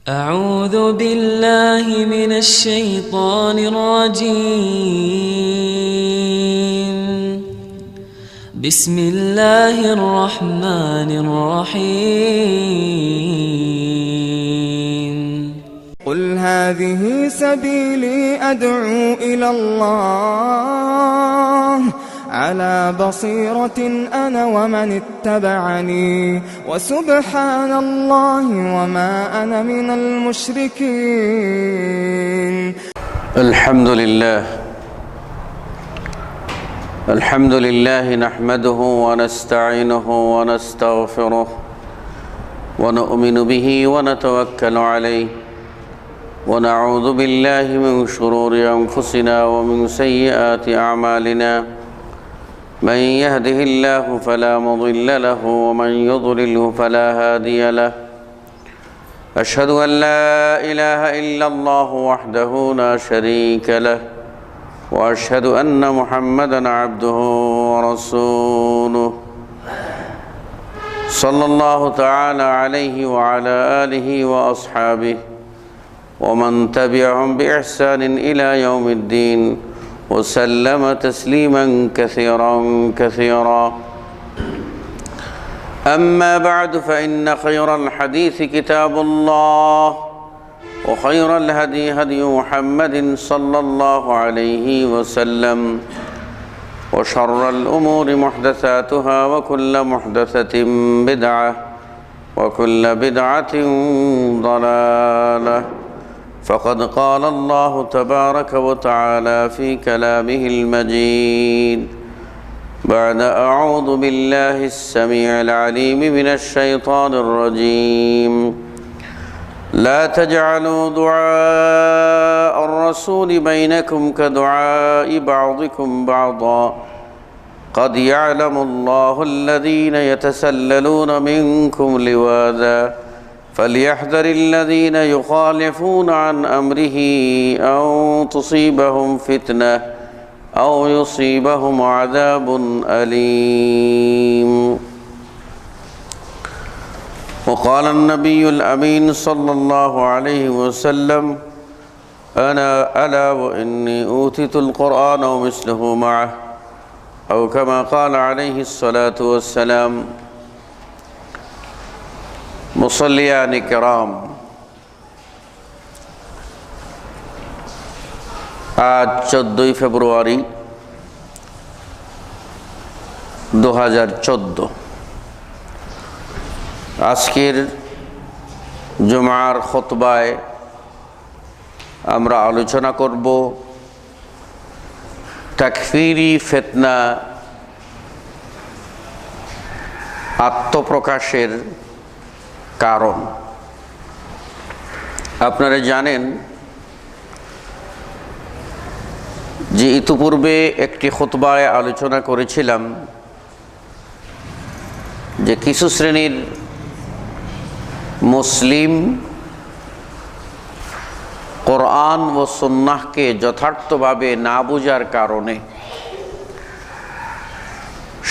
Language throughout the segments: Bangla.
أعوذ بالله من الشيطان الرجيم. بسم الله الرحمن الرحيم. قل هذه سبيلي أدعو إلى الله على بصيرة أنا ومن اتبعني وسبحان الله وما أنا من المشركين. الحمد لله نحمده ونستعينه ونستغفره ونؤمن به ونتوكل عليه ونعوذ بالله من شرور أنفسنا ومن سيئات أعمالنا. من يهده الله فلا مضل له ومن يضلله فلا هادي له. أشهد أن لا إله إلا الله وحده لا شريك له وأشهد أن محمدًا عبده ورسوله صلى الله تعالى عليه وعلى آله وأصحابه ومن تبعهم بإحسان إلى يوم الدين وسلم تسليما كثيرا. أما بعد فإن خير الحديث كتاب الله وخير الهدي هدي محمد صلى الله عليه وسلم وشر الأمور محدثاتها وكل محدثة بدعة وكل بدعة ضلالة. فقد قال الله تبارك وتعالى في كلامه المجيد بعد أعوذ بالله السميع العليم من الشيطان الرجيم: لا تجعلوا دعاء الرسول بينكم كدعاء بعضكم بعضا قد يعلم الله الذين يتسللون منكم لواذا فليحذر الذين يخالفون عن أمره أن تصيبهم فتنة أو يصيبهم عذاب أليم. وقال النبي الأمين صلى الله عليه وسلم: ألا وإني أوتيت القرآن ومثله معه أو كما قال عليه الصلاة والسلام. মুসল্লিয়ান কিরাম, আজ 14 ফেব্রুয়ারি 2014। আজকের জুমার খুতবায় আমরা আলোচনা করব তাকফিরি ফিতনা আত্মপ্রকাশের কারণ। আপনারা জানেন যে ইতিপূর্বে একটি খুতবায় আলোচনা করেছিলাম যে কিছু শ্রেণীর মুসলিম কোরআন ও সুন্নাহকে যথার্থভাবে না বোঝার কারণে,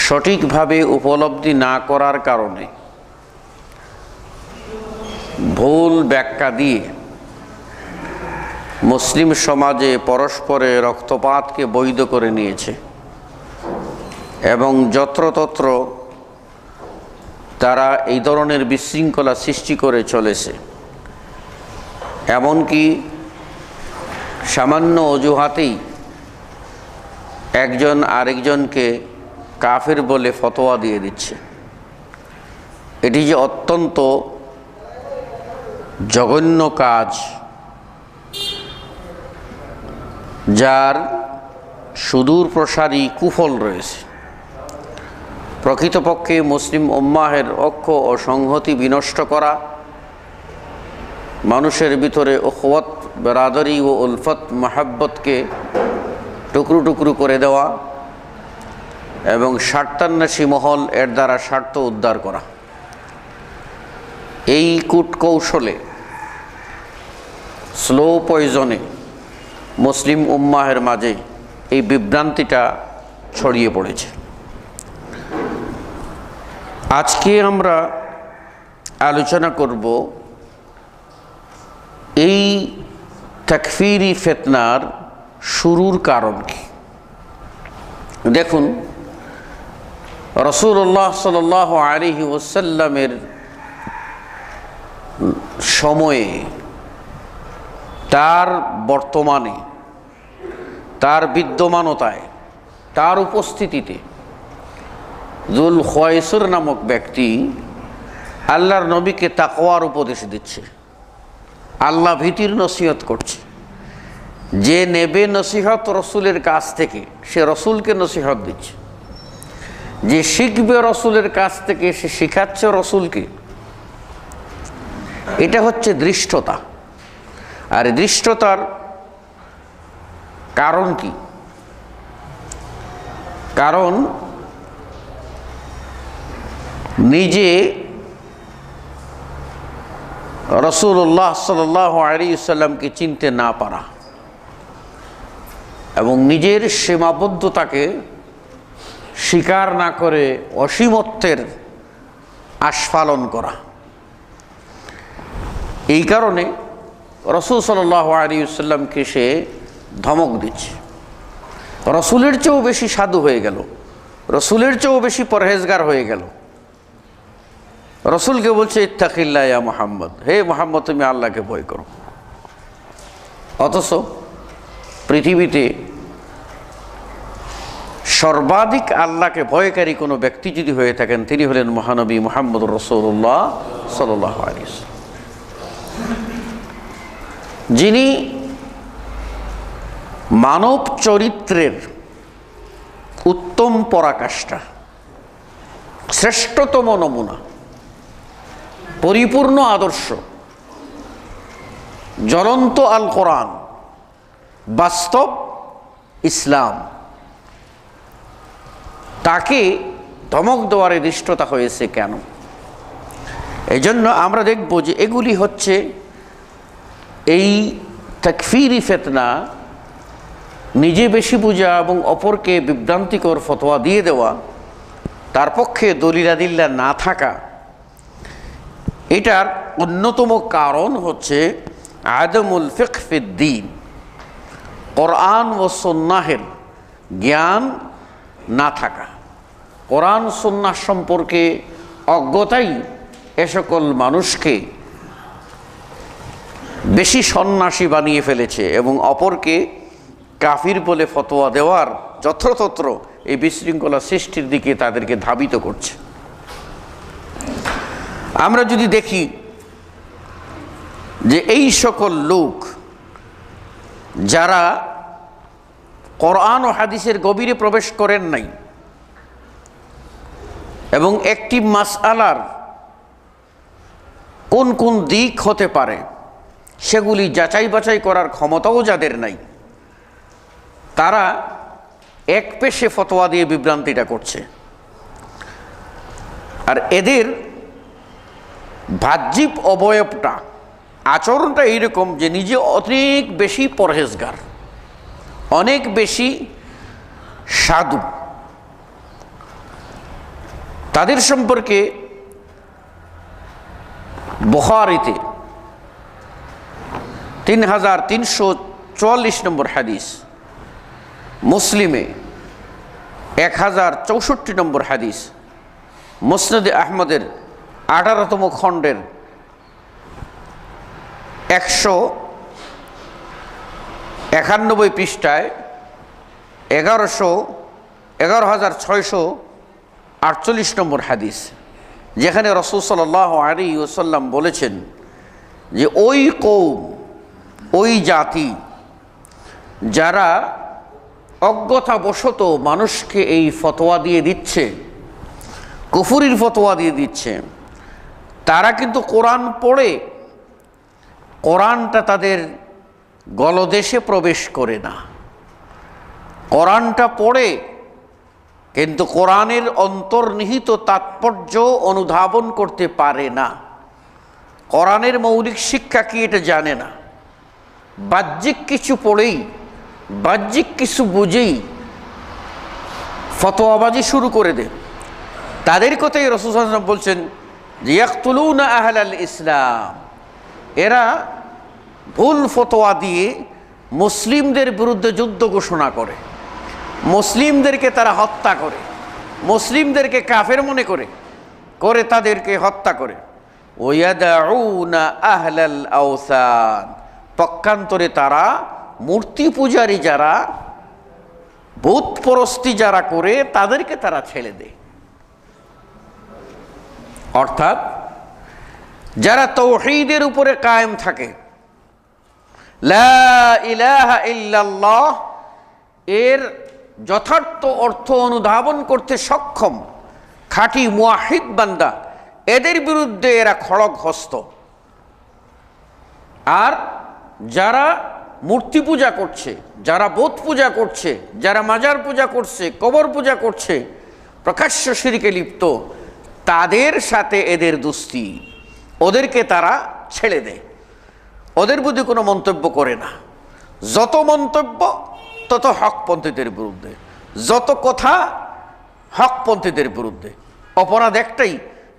সঠিকভাবে উপলব্ধি না করার কারণে ভুল ব্যাখ্যা দিয়ে মুসলিম সমাজে পরস্পরে রক্তপাতকে বৈধ করে নিয়েছে এবং যত্রতত্র তারা এই ধরনের বিশৃঙ্খলা সৃষ্টি করে চলেছে। এমনকি সামান্য অজুহাতেই একজন আরেকজনকে কাফির বলে ফতোয়া দিয়ে দিচ্ছে। এটি যে অত্যন্ত জঘন্য কাজ, যার সুদূর প্রসারী কুফল রয়েছে। প্রকৃতপক্ষে মুসলিম উম্মাহের ঐক্য ও সংহতি বিনষ্ট করা, মানুষের ভিতরে উখওয়াত, বেরাদরি ও উলফত মাহাব্বতকে টুকরো টুকরো করে দেওয়া এবং স্বার্থান্বেষী মহল এর দ্বারা স্বার্থ উদ্ধার করা, এই কূটকৌশলে স্লো পয়জনে মুসলিম উম্মাহের মাঝে এই বিভ্রান্তিটা ছড়িয়ে পড়েছে। আজকে আমরা আলোচনা করব এই তাকফিরি ফিতনার শুরুর কারণ কি? দেখুন, রাসূলুল্লাহ সাল্লাল্লাহু আলাইহি ওয়াসাল্লামের সময়ে, তার বর্তমানে, তার বিদ্যমানতায়, তার উপস্থিতিতে যুল খুয়াইসির নামক ব্যক্তি আল্লাহর নবীকে তাকওয়ার উপদেশ দিচ্ছে, আল্লাহ ভীতির নসিহত করছে। যে নেবে নসিহত রসুলের কাছ থেকে, সে রসুলকে নসিহত দিচ্ছে। যে শিখবে রসুলের কাছ থেকে, সে শিখাচ্ছে রসুলকে। এটা হচ্ছে দৃষ্টতা। আর দৃষ্টতার কারণ কি? কারণ নিজে রাসূলুল্লাহ সাল্লাল্লাহু আলাইহি ওয়াসাল্লামকে চিনতে না পারা এবং নিজের সীমাবদ্ধতাকে স্বীকার না করে অসীমত্বের আস্ফালন করা। এই কারণে রাসূল সাল্লাল্লাহু আলাইহি ওয়াসাল্লামকে সে ধমক দিচ্ছে। রসুলের চেয়েও বেশি সাধু হয়ে গেল, রসুলের চেয়েও বেশি পরহেজগার হয়ে গেল। রসুলকে বলছে ইত্তাকিল্লাহ ইয়া মুহাম্মদ, হে মুহাম্মদ তুমি আল্লাহকে ভয় করো। অথচ পৃথিবীতে সর্বাধিক আল্লাহকে ভয়কারী কোনো ব্যক্তি যদি হয়ে থাকেন, তিনি হলেন মহানবী মুহাম্মদুর রাসূলুল্লাহ সাল্লাল্লাহু আলাইহি ওয়াসাল্লাম, যিনি মানব চরিত্রের উত্তম পরাকাষ্ঠা, শ্রেষ্ঠতম নমুনা, পরিপূর্ণ আদর্শ, জ্বলন্ত আল কোরআন, বাস্তব ইসলাম। তাকে ধমক দেওয়ার দৃষ্টতা হয়েছে কেন? এই জন্য আমরা দেখব যে এগুলি হচ্ছে এই তাকফিরি ফিতনা, নিজে বেশি বোঝা এবং অপরকে বিভ্রান্তিকর ফতোয়া দিয়ে দেওয়া, তার পক্ষে দলিলাদিল্লা না থাকা। এটার অন্যতম কারণ হচ্ছে আদমুল ফিকহ ফিদ্দীন, কোরআন ও সুন্নাহের জ্ঞান না থাকা। কোরআন সুন্নাহ সম্পর্কে অজ্ঞতাই এ সকল মানুষকে বেশি সন্ন্যাসী বানিয়ে ফেলেছে এবং অপরকে কাফির বলে ফতোয়া দেওয়ার যত্রতত্র এই বিশৃঙ্খলা সৃষ্টির দিকে তাদেরকে ধাবিত করছে। আমরা যদি দেখি যে এই সকল লোক যারা কোরআন ও হাদিসের গভীরে প্রবেশ করেন নাই এবং একটি মাসআলার কোন কোন দিক হতে পারে সেগুলি যাচাই বাছাই করার ক্ষমতাও যাদের নাই, তারা এক পেশে ফতোয়া দিয়ে বিভ্রান্তিটা করছে। আর এদের বাহ্যিক অবয়বটা, আচরণটা এইরকম যে নিজে অনেক বেশি পরহেজগার, অনেক বেশি সাধু। তাদের সম্পর্কে বুখারীতে 3344 নম্বর হাদিস, মুসলিমে 1064 নম্বর হাদিস, মুসনাদে আহমদের 18তম খণ্ডের 191 পৃষ্ঠায় 11648 নম্বর হাদিস, যেখানে রাসূল সাল্লাল্লাহু আলাইহি ওয়াসাল্লাম বলেছেন যে ওই কওম, ওই জাতি যারা অজ্ঞতাবশত মানুষকে এই ফতোয়া দিয়ে দিচ্ছে, কুফরির ফতোয়া দিয়ে দিচ্ছে, তারা কিন্তু কোরআন পড়ে কোরআনটা তাদের গলদেশে প্রবেশ করে না। কোরআনটা পড়ে কিন্তু কোরআনের অন্তর্নিহিত তাৎপর্য অনুধাবন করতে পারে না। কোরআনের মৌলিক শিক্ষা কি এটা জানে না। বাহ্যিক কিছু পড়েই, বাহ্যিক কিছু বুঝেই ফতোয়াবাজি শুরু করে দেয়। তাদের কথাই রাসূল সাল্লাল্লাহু আলাইহি ওয়াসাল্লাম বলছেন যে ইয়াকতুলুনা আহলাল ইসলাম, এরা ভুল ফতোয়া দিয়ে মুসলিমদের বিরুদ্ধে যুদ্ধ ঘোষণা করে, মুসলিমদেরকে তারা হত্যা করে, মুসলিমদেরকে কাফের মনে করে তাদেরকে হত্যা করে। ওয়াদাউনা আহলাল আওসান, পক্ষান্তরে তারা মূর্তি পূজারী যারা, বুতপরস্তি যারা করে তাদেরকে তারা ছেড়ে দেয়। অর্থাৎ যারা তাওহীদের উপরে কায়েম থাকে, লা ইলাহা ইল্লাল্লাহ এর যথার্থ অর্থ অনুধাবন করতে সক্ষম খাঁটি মুয়াহিদ বান্দা, এদের বিরুদ্ধে এরা খড়গ হস্ত। আর যারা মূর্তি পূজা করছে, যারা বুত পূজা করছে, যারা মাজার পূজা করছে, কবর পূজা করছে, প্রকাশ্য শিরকে লিপ্ত, তাদের সাথে এদের দুস্তি, ওদেরকে তারা ছেড়ে দেয়, ওদের বুদ্ধি কোনো মন্তব্য করে না। যত মন্তব্য তত হকপন্থীদের বিরুদ্ধে, যত কথা হকপন্থীদের বিরুদ্ধে। অপরাধ একটাই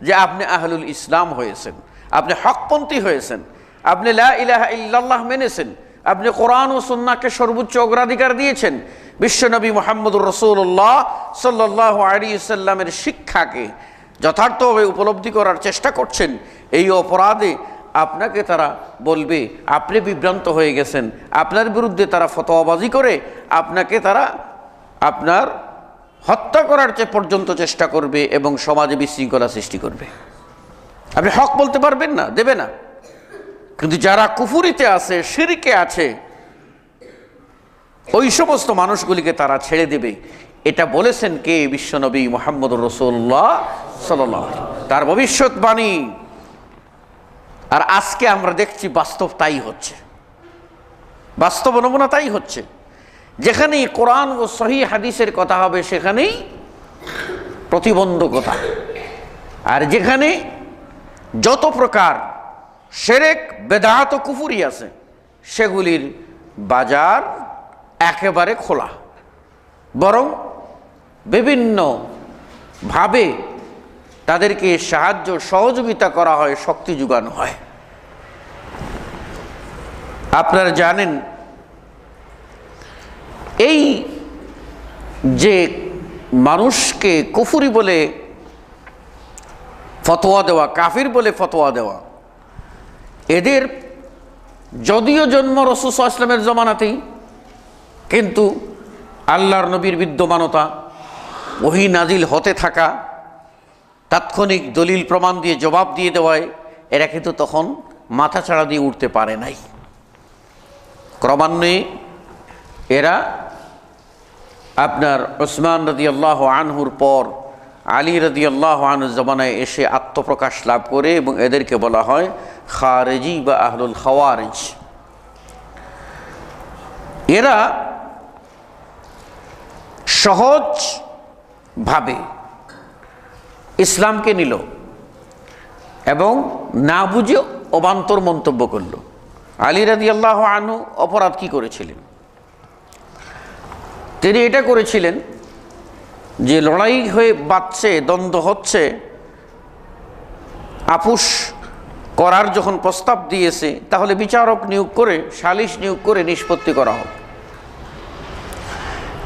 যে আপনি আহলুল ইসলাম হয়েছেন, আপনি হকপন্থী হয়েছেন, আপনি লা ইলাহা ইল্লাল্লাহ মেনেছেন, আপনি কোরআন ও সুন্নাহকে সর্বোচ্চ অগ্রাধিকার দিয়েছেন, বিশ্বনবী মুহাম্মদুর রাসূলুল্লাহ সাল্লাল্লাহু আলাইহি ওয়াসাল্লামের শিক্ষাকে যথার্থভাবে উপলব্ধি করার চেষ্টা করছেন। এই অপরাধে আপনাকে তারা বলবে আপনি বিভ্রান্ত হয়ে গেছেন, আপনার বিরুদ্ধে তারা ফতোয়াবাজি করে আপনাকে তারা আপনার হত্যা করার পর্যন্ত চেষ্টা করবে এবং সমাজে বিশৃঙ্খলা সৃষ্টি করবে। আপনি হক বলতে পারবেন না, দেবে না। কিন্তু যারা কুফুরিতে আছে, শিরকে আছে, ওই সমস্ত মানুষগুলিকে তারা ছেড়ে দেবে। এটা বলেছেন কে? বিশ্বনবী মুহাম্মদুর রাসূলুল্লাহ সাল্লাল্লাহু আলাইহি ওয়াসাল্লাম, তার ভবিষ্যৎবাণী। আর আজকে আমরা দেখছি বাস্তব তাই হচ্ছে, বাস্তব নমুনা তাই হচ্ছে। যেখানেই কোরআন ও সহিহ হাদিসের কথা হবে সেখানেই প্রতিবন্ধকতা, আর যেখানে যত প্রকার শিরক, বেদাত ও কুফরি আছে সেগুলির বাজার একেবারে খোলা, বরং বিভিন্নভাবে তাদেরকে সাহায্য সহযোগিতা করা হয়, শক্তি যোগানো হয়। আপনারা জানেন এই যে মানুষকে কুফরি বলে ফতোয়া দেওয়া, কাফির বলে ফতোয়া দেওয়া, এদের যদিও জন্ম রাসূল সাল্লাল্লাহু আলাইহি ওয়াসাল্লামের জমানাতেই, কিন্তু আল্লাহর নবীর বিদ্যমানতা, ওহী নাজিল হতে থাকা, তাৎক্ষণিক দলিল প্রমাণ দিয়ে জবাব দিয়ে দেওয়ায় এরা কিন্তু তখন মাথা ছাড়া দিয়ে উঠতে পারে নাই। ক্রমান্বয়ে এরা আপনার উসমান রাদিয়াল্লাহু আনহুর পর আলী রাদিয়াল্লাহু আনহুর জমানায় এসে আত্মপ্রকাশ লাভ করে এবং এদেরকে বলা হয় খারেজি বা আহলুল খাওয়ারিজ। এরা সহজভাবে ইসলামকে নিল এবং না বুঝে অবান্তর মন্তব্য করল। আলী রাদিয়াল্লাহু আনহু অপরাধ কি করেছিলেন? তিনি এটা করেছিলেন যে লড়াই হয়ে বাঁচছে, দ্বন্দ্ব হচ্ছে, আপোষ করার যখন প্রস্তাব দিয়েছে তাহলে বিচারক নিয়োগ করে, সালিশ নিয়োগ করে নিষ্পত্তি করা হোক।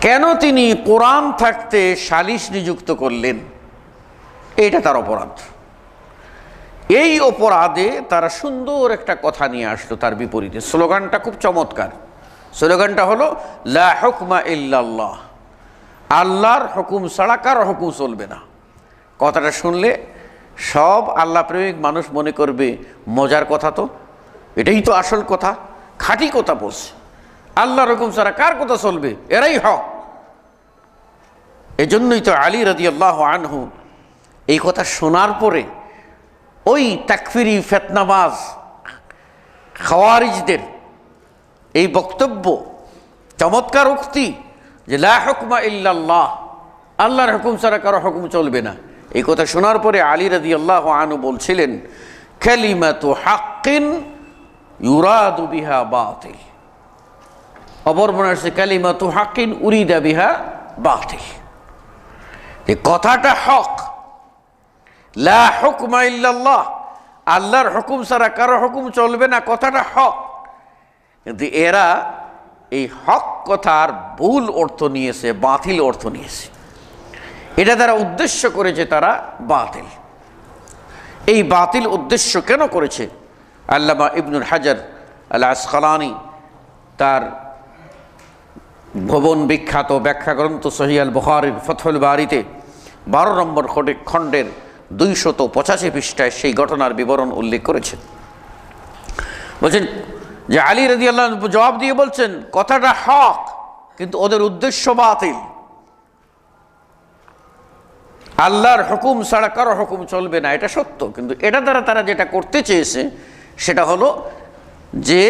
কেন তিনি কোরআন থাকতে সালিশ নিযুক্ত করলেন? এটা তার অপরাধ। এই অপরাধে তারা সুন্দর একটা কথা নিয়ে আসলো তার বিপরীতে। স্লোগানটা খুব চমৎকার। স্লোগানটা হলো লা হুকমা ইল্লাল্লাহ, আল্লাহর হুকুম ছাড়া কারো হুকুম চলবে না। কথাটা শুনলে সব আল্লাহ প্রেমিক মানুষ মনে করবে মজার কথা, তো এটাই তো আসল কথা, খাঁটি কথা বলছে। আল্লাহর হুকুম ছাড়া কার কথা চলবে? এরাই হক। এজন্যই তো আলী রাদিয়াল্লাহু আনহু এই কথা শোনার পরে ওই তাকফিরি ফিতনাবাজ খাওয়ারিজদের এই বক্তব্য, চমৎকার উক্তি যে লা হুকমা ইল্লাল্লাহ, আল্লাহর হুকুম ছাড়া কারো হুকুম চলবে না, এই কথা শোনার পরে আলী রাদিয়াল্লাহু আনহু বলছিলেন কালিমাতু হাক্কিন ইউরাদু বিহা বাতিল। অপর মনে আছে কালিমাতু হাক্কিন উরিদা বিহা বাতিল। এই কথাটা হক, লা হুকমা ইল্লাল্লাহ, আল্লাহর হুকুম ছাড়া কারো হুকুম চলবে না, কথাটা হক। কিন্তু এরা এই হক কথার ভুল অর্থ নিয়েছে, বাতিল অর্থ নিয়েছে। এটা তারা উদ্দেশ্য করেছে, তারা বাতিল। এই বাতিল উদ্দেশ্য কেন করেছে? আল্লামা ইবনুল হাজার আল আসকালানি তার ভবন বিখ্যাত ব্যাখ্যা গ্রন্থ সহিহ আল বুখারীর ফাতহুল বারীতে 12 নম্বর খণ্ডের 285 পৃষ্ঠায় সেই ঘটনার বিবরণ উল্লেখ করেছেন। বলছেন যে আলী রাদিয়াল্লাহু আনহু জবাব দিয়ে বলছেন, কথাটা হক কিন্তু ওদের উদ্দেশ্য বাতিল। আল্লাহর হুকুম ছাড়া কারো হুকুম চলবে না, এটা সত্য, কিন্তু এটা দ্বারা তারা যেটা করতে চেয়েছে সেটা হলো যে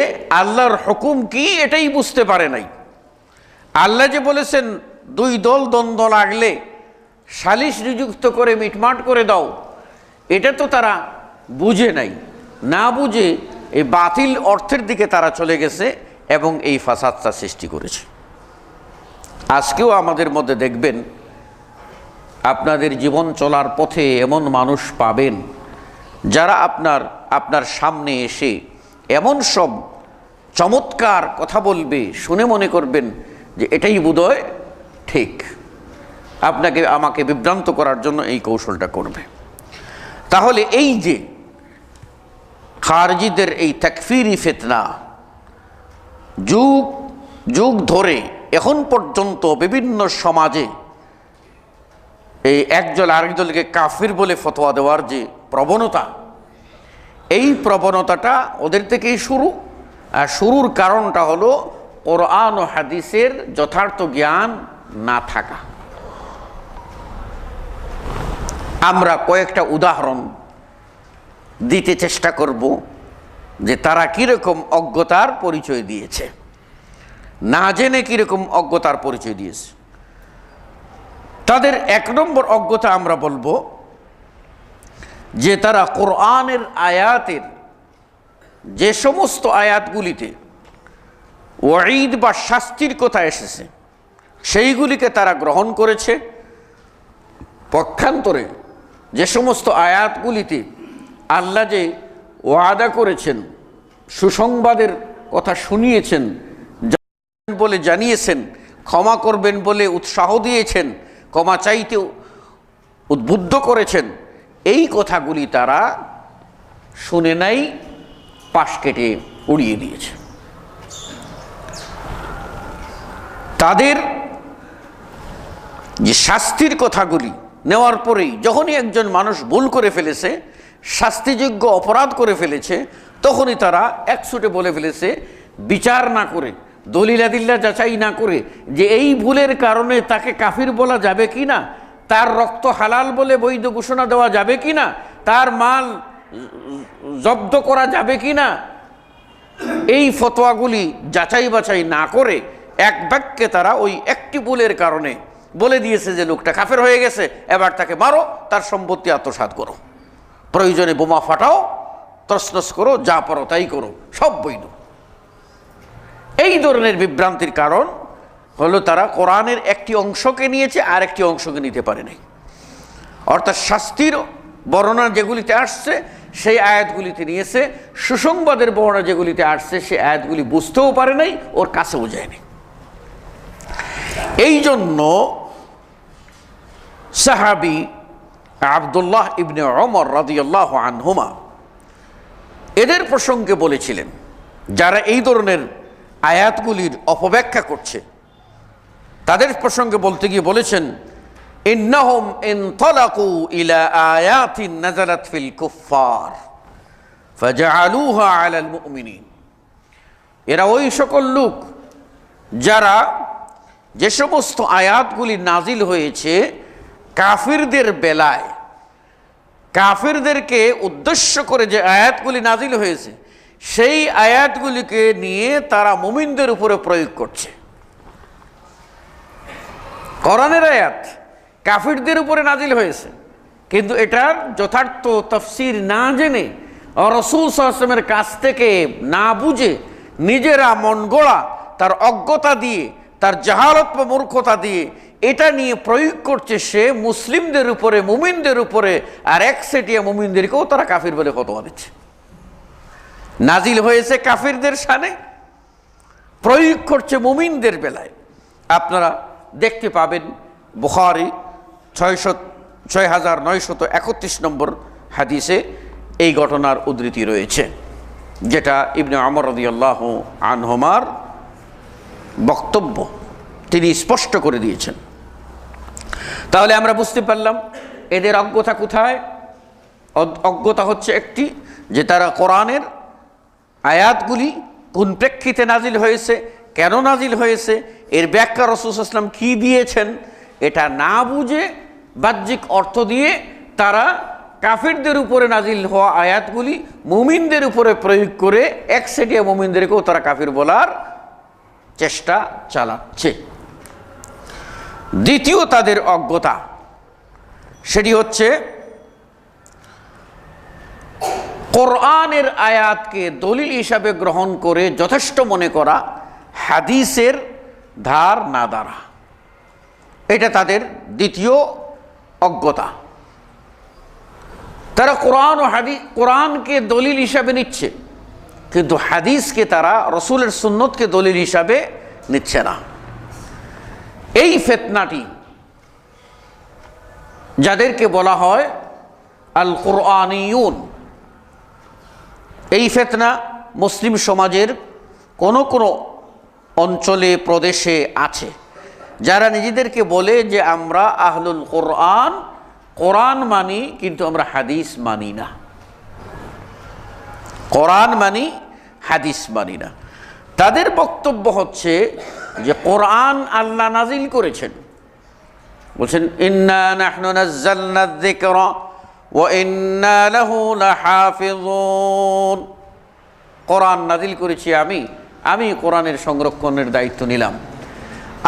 আল্লাহর হুকুম কি এটাই বুঝতে পারে নাই। আল্লাহ যে বলেছেন 2 দল দ্বন্দ্ব লাগলে সালিশ নিযুক্ত করে মিটমাট করে দাও, এটা তো তারা বুঝে নাই। না বুঝে এই বাতিল অর্থের দিকে তারা চলে গেছে এবং এই ফাসাদটা সৃষ্টি করেছে। আজকেও আমাদের মধ্যে দেখবেন, আপনাদের জীবন চলার পথে এমন মানুষ পাবেন যারা আপনার সামনে এসে এমন সব চমৎকার কথা বলবে, শুনে মনে করবেন যে এটাই বোধহয় ঠিক, আমাকে বিভ্রান্ত করার জন্য এই কৌশলটা করবে। তাহলে এই যে খারজিদের এই তাকফিরি ফিতনা যুগ যুগ ধরে এখন পর্যন্ত বিভিন্ন সমাজে এই একদল আরেকদলকে কাফির বলে ফতোয়া দেওয়ার যে প্রবণতা, এই প্রবণতাটা ওদের থেকেই শুরু। আর শুরুর কারণটা হলো কোরআন ও হাদিসের যথার্থ জ্ঞান না থাকা। আমরা কয়েকটা উদাহরণ দিতে চেষ্টা করব যে তারা কীরকম অজ্ঞতার পরিচয় দিয়েছে, না জেনে কীরকম অজ্ঞতার পরিচয় দিয়েছে। তাদের 1 নম্বর অজ্ঞতা আমরা বলবো যে তারা কোরআনের আয়াতের যে সমস্ত আয়াতগুলিতে ওয়াঈদ বা শাস্তির কথা এসেছে সেইগুলিকে তারা গ্রহণ করেছে। পক্ষান্তরে যে সমস্ত আয়াতগুলিতে আল্লাহ যে ওয়াদা করেছেন, সুসংবাদের কথা শুনিয়েছেন বলে জানিয়েছেন, ক্ষমা করবেন বলে উৎসাহ দিয়েছেন, ক্ষমা চাইতে উদ্বুদ্ধ করেছেন, এই কথাগুলি তারা শুনে নাই, পাশ কেটে উড়িয়ে দিয়েছে। তাদের যে শাস্তির কথাগুলি নেওয়ার পরেই যখনই একজন মানুষ ভুল করে ফেলেছে, শাস্তিযোগ্য অপরাধ করে ফেলেছে, তখনই তারা একসুটে বলে ফেলেছে, বিচার না করে, দলিলাদিল্লা যাচাই না করে, যে এই ভুলের কারণে তাকে কাফির বলা যাবে কি না, তার রক্ত হালাল বলে বৈধ ঘোষণা দেওয়া যাবে কি না, তার মাল জব্দ করা যাবে কি না, এই ফতোয়াগুলি যাচাই বাছাই না করে এক বাক্যে তারা ওই একটি ভুলের কারণে বলে দিয়েছে যে লোকটা কাফের হয়ে গেছে, এবার তাকে মারো, তার সম্পত্তি আত্মসাৎ করো, প্রয়োজনে বোমা ফাটাও, তছনছ করো, যা পারো তাই করো, সব বৈধ। এই ধরনের বিভ্রান্তির কারণ হলো তারা কোরআনের একটি অংশকে নিয়েছে আর একটি অংশকে নিতে পারে নাই। অর্থাৎ শাস্তির বর্ণনা যেগুলিতে আসছে সেই আয়াতগুলিতে নিয়েছে, সুসংবাদের বর্ণনা যেগুলিতে আসছে সেই আয়াতগুলি বুঝতেও পারে নাই, ওর কাছেও যায়নি। এই জন্য সাহাবী আব্দুল্লাহ ইবনে ওমর রাদিয়াল্লাহু আনহুমা এদের প্রসঙ্গে বলেছিলেন, যারা এই ধরনের আয়াতগুলির অপব্যাখ্যা করছে তাদের প্রসঙ্গে বলতে গিয়ে বলেছেন, ইন্নাহুম ইনতালাকু ইলা আয়াতিন নাযালাত ফিল কুফফার ফাজআলুহা আলাল মুমিনিন। এরা ওই সকল লোক যারা যে সমস্ত আয়াতগুলি নাজিল হয়েছে কাফিরদের বেলায়, কাফিরদেরকে উদ্দেশ্য করে যে আয়াতগুলি নাজিল হয়েছে সেই আয়াতগুলিকে নিয়ে তারা মুমিনদের উপরে প্রয়োগ করছে। কোরআনের আয়াত কাফিরদের উপরে নাজিল হয়েছে, কিন্তু এটার যথার্থ তাফসীর না জেনে রাসূল সাল্লাল্লাহু আলাইহি ওয়াসাল্লামের কাছ থেকে না বুঝে নিজেরা মন গড়া তার অজ্ঞতা দিয়ে, তার জাহালত বা মূর্খতা দিয়ে এটা নিয়ে প্রয়োগ করছে সে মুসলিমদের উপরে, মুমিনদের উপরে, আর একচেটিয়া মুমিনদেরকেও তারা কাফির বলে ফতোয়া দিচ্ছে। নাজিল হয়েছে কাফিরদের শানে, প্রয়োগ করছে মুমিনদের বেলায়। আপনারা দেখতে পাবেন বুখারী ৬,৯৩১ নম্বর হাদিসে এই ঘটনার উদ্ধৃতি রয়েছে, যেটা ইবনে ওমর রাদিয়াল্লাহু আনহুমার বক্তব্য, তিনি স্পষ্ট করে দিয়েছেন। তাহলে আমরা বুঝতে পারলাম এদের অজ্ঞতা কোথায়। অজ্ঞতা হচ্ছে একটি, যে তারা কোরআনের আয়াতগুলি কোন প্রেক্ষিতে নাজিল হয়েছে, কেন নাজিল হয়েছে, এর ব্যাখ্যা রাসূল সাল্লাল্লাহু আলাইহি ওয়াসাল্লাম কি দিয়েছেন, এটা না বুঝে বাহ্যিক অর্থ দিয়ে তারা কাফিরদের উপরে নাজিল হওয়া আয়াতগুলি মুমিনদের উপরে প্রয়োগ করে একচেটিয়া মুমিনদেরকেও তারা কাফির বলার চেষ্টা চালাচ্ছে। দ্বিতীয় তাদের অজ্ঞতা, সেটি হচ্ছে কোরআনের আয়াতকে দলিল হিসাবে গ্রহণ করে যথেষ্ট মনে করা, হাদিসের ধার না দ্বারা। এটা তাদের দ্বিতীয় অজ্ঞতা। তারা কোরআন ও কোরআনকে দলিল হিসাবে নিচ্ছে, কিন্তু হাদিসকে তারা রসুলের সুন্নতকে দলিল হিসাবে নিচ্ছে না। এই ফিতনাটি, যাদেরকে বলা হয় আল কুরআনিয়ুন, এই ফিতনা মুসলিম সমাজের কোনো কোনো অঞ্চলে প্রদেশে আছে, যারা নিজেদেরকে বলে যে আমরা আহলুল কোরআন, কোরআন মানি কিন্তু আমরা হাদিস মানি না, কোরআন মানি হাদিস মানি না। তাদের বক্তব্য হচ্ছে যে কোরআন আল্লাহ নাজিল করেছেন, বলছেন ইন্না নাহনু নাযালনা যিকরা ওয়া ইন্না লাহু লাহাফিজুন। কোরআন নাজিল করেছি আমি কোরআনের সংরক্ষণের দায়িত্ব নিলাম,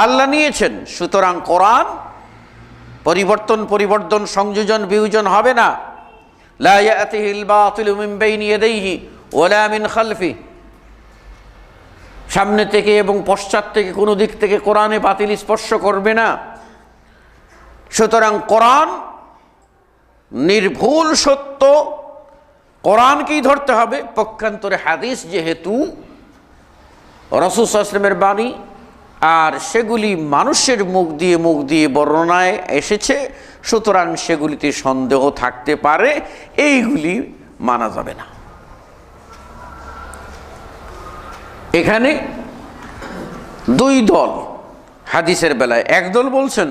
আল্লাহ নিয়েছেন। সুতরাং কোরআন পরিবর্তন সংযোজন বিয়োজন হবে না। লা ইয়াতিহিল বাতিলু মিন বাইনি ইয়াদাইহি ওয়ালা মিন খালফিহি, সামনে থেকে এবং পশ্চাৎ থেকে কোনো দিক থেকে কোরআনে বাতিল স্পর্শ করবে না। সুতরাং কোরআন নির্ভুল সত্য, কোরআনকেই ধরতে হবে। পক্ষান্তরে হাদিস যেহেতু রাসূল সাল্লাল্লাহু আলাইহি ওয়াসাল্লামের বাণী, আর সেগুলি মানুষের মুখ দিয়ে বর্ণনায় এসেছে, সুতরাং সেগুলিতে সন্দেহ থাকতে পারে, এইগুলি মানা যাবে না। এখানে দুই দল হাদিসের বেলায়। একদল বলছেন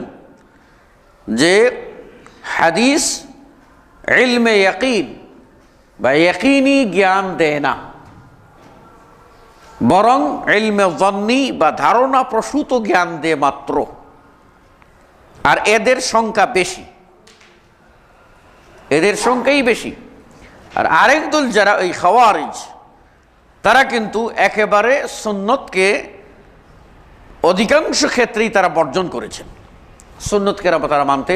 যে হাদিস ইলমে ইয়াকিন বা ইয়াকিনি জ্ঞান দেয় না, বরং ইলমে যন্নি বা ধারণা প্রসূত জ্ঞান দেয় মাত্র। আর এদের সংখ্যা বেশি, এদের সংখ্যাই বেশি। আর আরেক দল যারা ওই খাওয়ারিজ, তারা কিন্তু একেবারে সুন্নতকে অধিকাংশ ক্ষেত্রেই তারা বর্জন করেছেন, সুন্নতকে তারা মানতে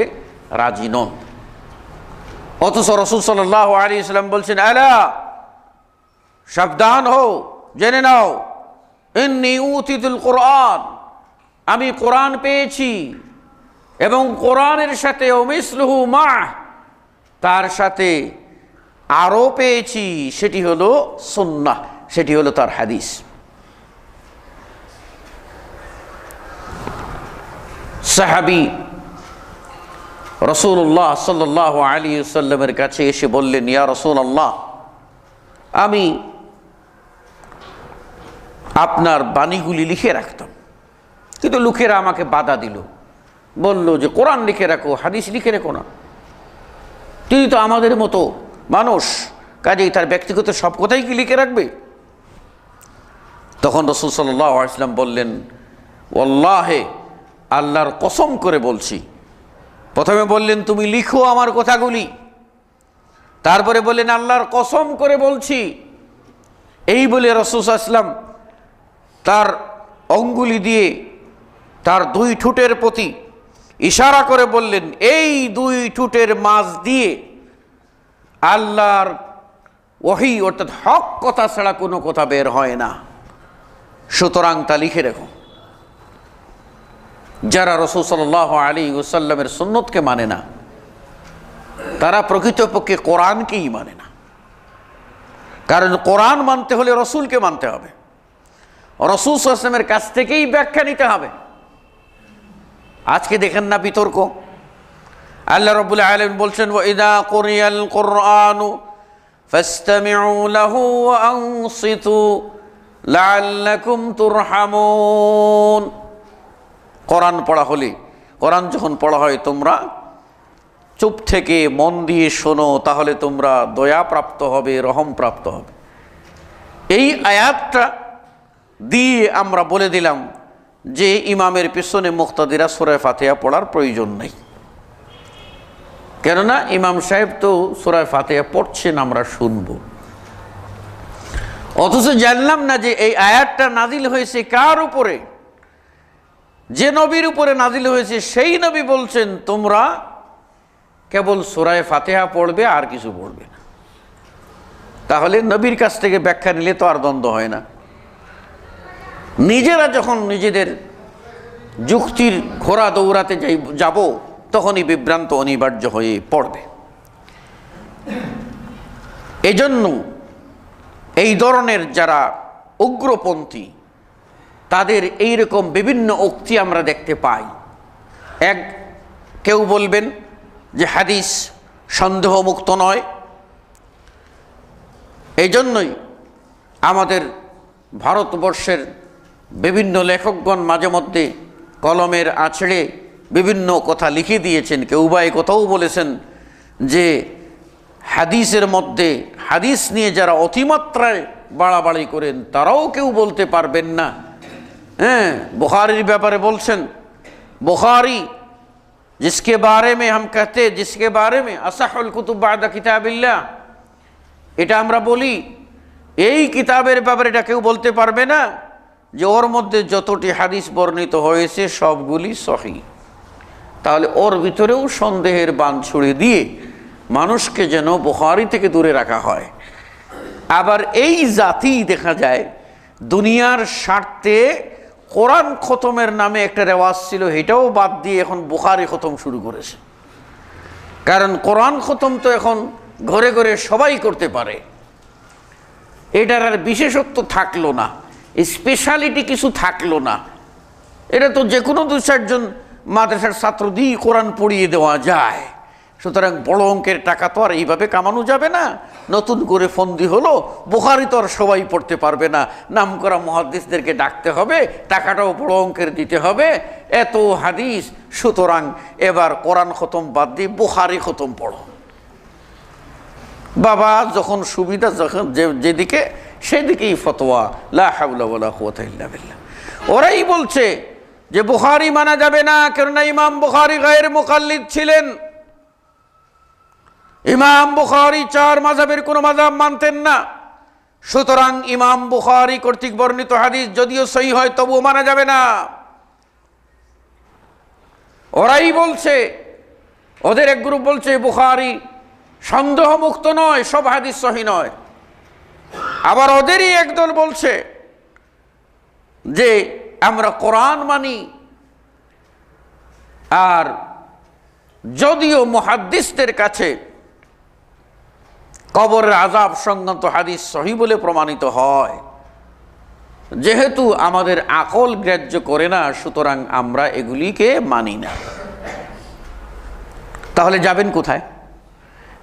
রাজি নন। অথচ রাসূল সাল্লাল্লাহু আলাইহি ওয়াসাল্লাম বলছেন আলা, সাবধান হও, জেনে নাও, ইন্নী উতিতুল কোরআন, আমি কোরআন পেয়েছি এবং কোরআনের সাথে ওমিসলুহু মা, তার সাথে আরও পেয়েছি, সেটি হলো সুন্নাহ, সেটি হলো তার হাদিস। সাহাবী রাসূলুল্লাহ সাল্লাল্লাহু আলাইহি ওয়াসাল্লামের কাছে এসে বললেন, ইয়া রাসূলুল্লাহ, আমি আপনার বাণীগুলি লিখে রাখতাম, কিন্তু লোকেরা আমাকে বাধা দিল, বলল যে কোরআন লিখে রাখো, হাদিস লিখে রাখো না। তিনি তো আমাদের মতো মানুষ, কাজেই তার ব্যক্তিগত সব কথাই কি লিখে রাখবে? তখন রাসূল সাল্লাল্লাহু আলাইহি ওয়াসাল্লাম বললেন, ওয়াল্লাহি, আল্লাহর কসম করে বলছি। প্রথমে বললেন তুমি লিখো আমার কথাগুলি, তারপরে বললেন আল্লাহর কসম করে বলছি। এই বলে রাসূল সাল্লাল্লাহু আলাইহি ওয়াসাল্লাম তার অঙ্গুলি দিয়ে তার দুই ঠোঁটের প্রতি ইশারা করে বললেন, এই দুই ঠোঁটের মাঝ দিয়ে আল্লাহর ওহী অর্থাৎ হক কথা ছাড়া কোনো কথা বের হয় না, সুতরাং তা লিখে রেখো। যারা রাসূল সাল্লাল্লাহু আলাইহি ওয়াসাল্লামের সুন্নতকে মানে না, তারা প্রকৃতপক্ষে কোরআনকেই মানে না। কারণ কোরআন মানতে হলে রসুলকে মানতে হবে। রাসূল সাল্লাল্লাহু আলাইহি ওয়াসাল্লামের কাছ থেকেই ব্যাখ্যা নিতে হবে। আজকে দেখেন না বিতর্ক। আল্লাহ রাব্বুল আলামিন বলছেন, ওয়া ইযা কুরিয়াল কুরআনু ফাসতামিউ লাহু ওয়া আনসিতু লাআল্লাকুম তুরহামুন। কোরআন পড়া হলে, কোরআন যখন পড়া হয় তোমরা চুপ থেকে মন দিয়ে শোনো, তাহলে তোমরা দয়া প্রাপ্ত হবে, রহম প্রাপ্ত হবে। এই আয়াতটা দিয়ে আমরা বলে দিলাম যে ইমামের পিছনে মুক্তাদিরা সূরা ফাতিহা পড়ার প্রয়োজন নেই, কেননা ইমাম সাহেব তো সূরা ফাতিহা পড়ছেন, আমরা শুনব। অথচ জানলাম না যে এই আয়াতটা নাজিল হয়েছে কার উপরে? যে নবীর উপরে নাজিল হয়েছে সেই নবী বলছেন তোমরা কেবল সূরা ফাতিহা পড়বে, আর কিছু পড়বে না। তাহলে নবীর কাছ থেকে ব্যাখ্যা নিলে তো আর দ্বন্দ্ব হয় না। নিজেরা যখন নিজেদের যুক্তির ঘোড়া দৌড়াতে যাব, তখনই বিভ্রান্ত অনিবার্য হয়ে পড়বে। এজন্য এই ধরনের যারা উগ্রপন্থী, তাদের এইরকম বিভিন্ন উক্তি আমরা দেখতে পাই। কেউ বলবেন যে হাদিস সন্দেহমুক্ত নয়। এই জন্যই আমাদের ভারতবর্ষের বিভিন্ন লেখকগণ মাঝে মধ্যে কলমের আঁচড়ে বিভিন্ন কথা লিখে দিয়েছেন। কেউ বা এই কথাও বলেছেন যে হাদিসের মধ্যে, হাদিস নিয়ে যারা অতিমাত্রায় বাড়াবাড়ি করেন তারাও কেউ বলতে পারবেন না। হ্যাঁ, বুখারীর ব্যাপারে বলছেন, বুখারী जिसके बारे में हम कहते, जिसके बारे में असहुल कुतुब बादा किताबिल्लाह, এটা আমরা বলি এই কিতাবের ব্যাপারে এটা কেউ বলতে পারবে না যে ওর মধ্যে যতটি হাদিস বর্ণিত হয়েছে সবগুলি সহিহ। তাহলে ওর ভিতরেও সন্দেহের বান ছুড়ে দিয়ে মানুষকে যেন বুখারী থেকে দূরে রাখা হয়। আবার এই জাতি দেখা যায় দুনিয়ার স্বার্থে কোরআন খতমের নামে একটা রেওয়াজ ছিল, এটাও বাদ দিয়ে এখন বুখারী খতম শুরু করেছে। কারণ কোরআন খতম তো এখন ঘরে ঘরে সবাই করতে পারে, এটার আর বিশেষত্ব থাকলো না, স্পেশালিটি কিছু থাকলো না। এটা তো যে কোনো 2-4 জন মাদ্রাসার ছাত্র দিয়ে কোরআন পড়িয়ে দেওয়া যায়। সুতরাং বড় অঙ্কের টাকা তো আর এইভাবে কামানো যাবে না। নতুন করে ফন্দি হলো, বুখারী তো আর সবাই পড়তে পারবে না, নাম করা মুহাদ্দিসদেরকে ডাকতে হবে, টাকাটাও বড় অঙ্কের দিতে হবে, এত হাদিস। সুতরাং এবার কোরআন খতম বাদ দিয়ে বুখারী খতম পড়ো। বাবা যখন সুবিধা, যখন যেদিকে সেদিকেই ফতোয়া, লা হাওলা ওয়ালা কুওয়াতা ইল্লা বিল্লাহ। ওরাই বলছে যে বুখারী মানা যাবে না, কেননা ইমাম বুখারী গায়র মুকাল্লিদ ছিলেন। ইমাম বুখারী 4 মাযহাবের কোনো মাযহাব মানতেন না। সুতরাং ইমাম বুখারী কর্তৃক বর্ণিত হাদিস যদিও সহিহ হয় তবুও মানা যাবে না। ওরাই বলছে, ওদের এক গ্রুপ বলছে বুখারী সন্দেহমুক্ত নয়, সব হাদিস সহিহ নয়। আবার ওদেরই একদল বলছে যে আমরা কোরআন মানি, আর যদিও মুহাদ্দিসদের কাছে কবরের আযাব সংক্রান্ত হাদিস সহিহ বলে প্রমাণিত হয়, যেহেতু আমাদের আকল গ্রাহ্য করে না, সুতরাং আমরা এগুলিকে মানি না। তাহলে যাবেন কোথায়?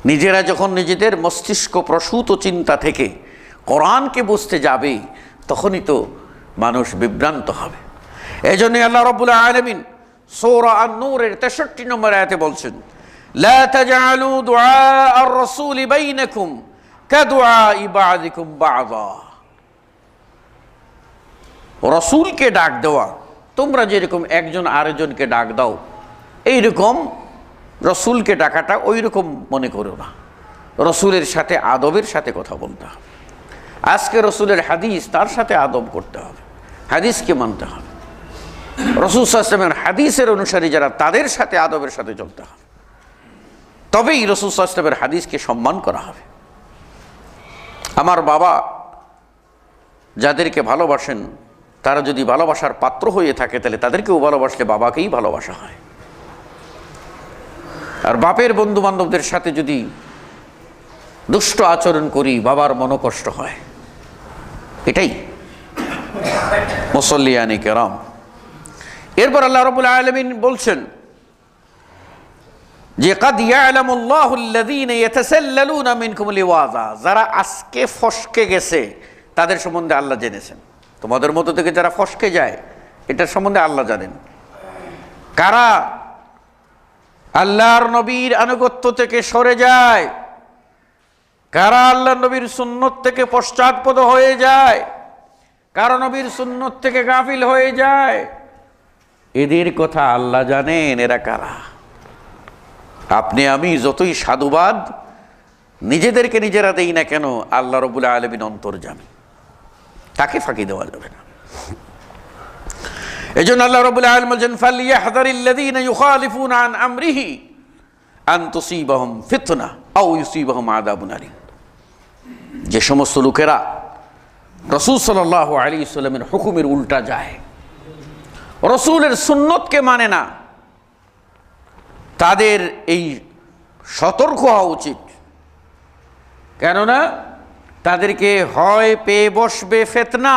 নিজেরা যখন নিজেদের মস্তিষ্ক প্রসূত চিন্তা থেকে কোরআনকে বুঝতে যাবে, তখনই তো মানুষ বিভ্রান্ত হবে। এই জন্য আল্লাহ রাব্বুল আলামিন সূরা আন-নূরের 63 নম্বর আয়াতে বলছেন, লা তাজআলু দুআ আর-রাসূল বাইনাকুম কাদুআই বা'দিকুম বা'যা। রাসূলকে ডাক দেওয়া, তোমরা যেরকম একজন আরেকজনকে ডাক দাও, এইরকম রাসূলকে ডাকাটা ওই রকম মনে করো না। রাসূলের সাথে আদবের সাথে কথা বলতে হবে। আজকে রাসূলের হাদিস, তার সাথে আদব করতে হবে, হাদিসকে মানতে হবে। রাসূল সাল্লাল্লাহু আলাইহি ওয়াসাল্লামের হাদিসের অনুসারী যারা, তাদের সাথে আদবের সাথে চলতে হবে, তবেই রাসূল সাল্লাল্লাহু আলাইহি ওয়াসাল্লামের হাদিসকে সম্মান করা হবে। আমার বাবা যাদেরকে ভালোবাসেন, তারা যদি ভালোবাসার পাত্র হয়ে থাকে, তাহলে তাদেরকেও ভালোবাসলে বাবাকেই ভালোবাসা হয়। আর বাপের বন্ধু বান্ধবদের সাথে যদি দুষ্ট আচরণ করি, বাবার মনোকষ্ট হয়। এটাই মুসল্লিয়ানি কেরাম। এরপর আল্লাহ রাব্বুল আলামিন বলছেন যে কাদ ইয়ালামুল্লাহু আল্লাযীনা ইয়াতাসাল্লালুনা মিনকুম লিওয়াযা, যারা আজকে ফসকে গেছে তাদের সম্বন্ধে আল্লাহ জেনেছেন। তোমাদের মধ্য থেকে যারা ফসকে যায় এটার সম্বন্ধে আল্লাহ জানেন। কারা আল্লাহর নবীর আনুগত্য থেকে সরে যায়, কারা আল্লাহর নবীর সুন্নত থেকে পশ্চাৎপদ হয়ে যায়, কারা নবীর সুন্নত থেকে গাফিল হয়ে যায়, এদের কথা আল্লাহ জানেন। এরা কারা? আপনি আমি যতই সাধুবাদ নিজেদেরকে নিজেরা দেই না কেন, আল্লাহ রাব্বুল আলামিন অন্তর্যামী, তাকে ফাঁকি দেওয়া যাবে না। এজন্য আল্লাহ রাব্বুল আলামিন বলেন ফালিয়াহযারিল্লাযীনা ইউখালিফুনা আন আমরিহি আন তুসিবাহুম ফিতনা আও ইউসিবাহুম আযাবুন আলীম। যে সমস্ত লোকেরা রাসূল সাল্লাল্লাহু আলাইহি ওয়াসাল্লামের হুকুমের উল্টা যায়, রাসূলের সুন্নতকে মানে না, তাদের এই সতর্ক হওয়া উচিত। কেননা তাদেরকে হয় পেয়ে বসবে ফিতনা,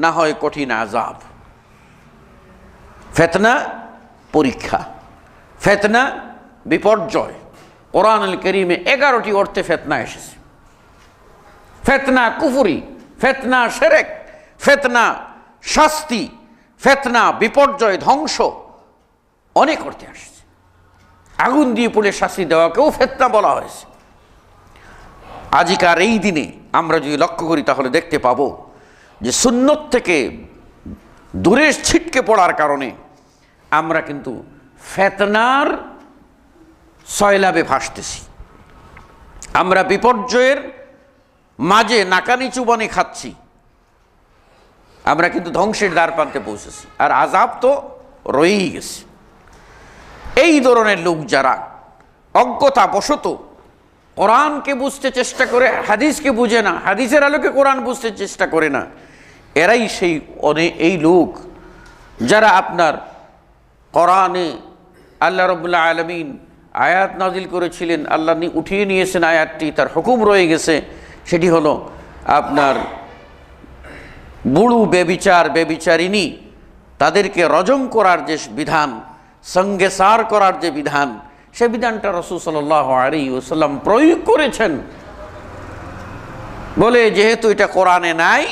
না হয় কঠিন আযাব। ফিতনা পরীক্ষা, ফিতনা বিপর্যয়। কোরআনুল কারীমে 11টি অর্থে ফিতনা এসেছে। ফিতনা কুফরি, ফিতনা শিরক, ফিতনা শাস্তি, ফিতনা বিপর্যয় ধ্বংস, অনেক অর্থে আসছে। আগুন দিয়ে পুড়ে শাস্তি দেওয়াকেও ফিতনা বলা হয়েছে। আজিকার এই দিনে আমরা যদি লক্ষ্য করি তাহলে দেখতে পাবো যে সুন্নত থেকে দূরে ছিটকে পড়ার কারণে আমরা কিন্তু ফিতনার সয়লাবে ভাসতেছি। আমরা বিপর্যয়ের মাঝে নাকানি চুবানি খাচ্ছি, আমরা কিন্তু ধ্বংসের দ্বার প্রান্তে পৌঁছেছি, আর আযাব তো রয়েই গেছে। এই ধরনের লোক যারা অজ্ঞতাবশত কোরআনকে বুঝতে চেষ্টা করে হাদিসকে বুঝে না, হাদিসের আলোকে কোরআন বুঝতে চেষ্টা করে না, এরাই সেই এই লোক যারা আপনার কোরআনে আল্লাহ রাব্বুল আলামিন আয়াত নাজিল করেছিলেন, আল্লাহ উঠিয়ে নিয়েছেন আয়াতটি, তার হুকুম রয়ে গেছে। সেটি হলো আপনার বুড়ো বেবিচার বেবিচারিনী, তাদেরকে রজম করার যে বিধান, সঙ্গে সার করার যে বিধান, সে বিধানটা রাসূল সাল্লাল্লাহু আলাইহি ওয়াসাল্লাম প্রয়োগ করেছেন বলে যেহেতু এটা কোরআনে নাই,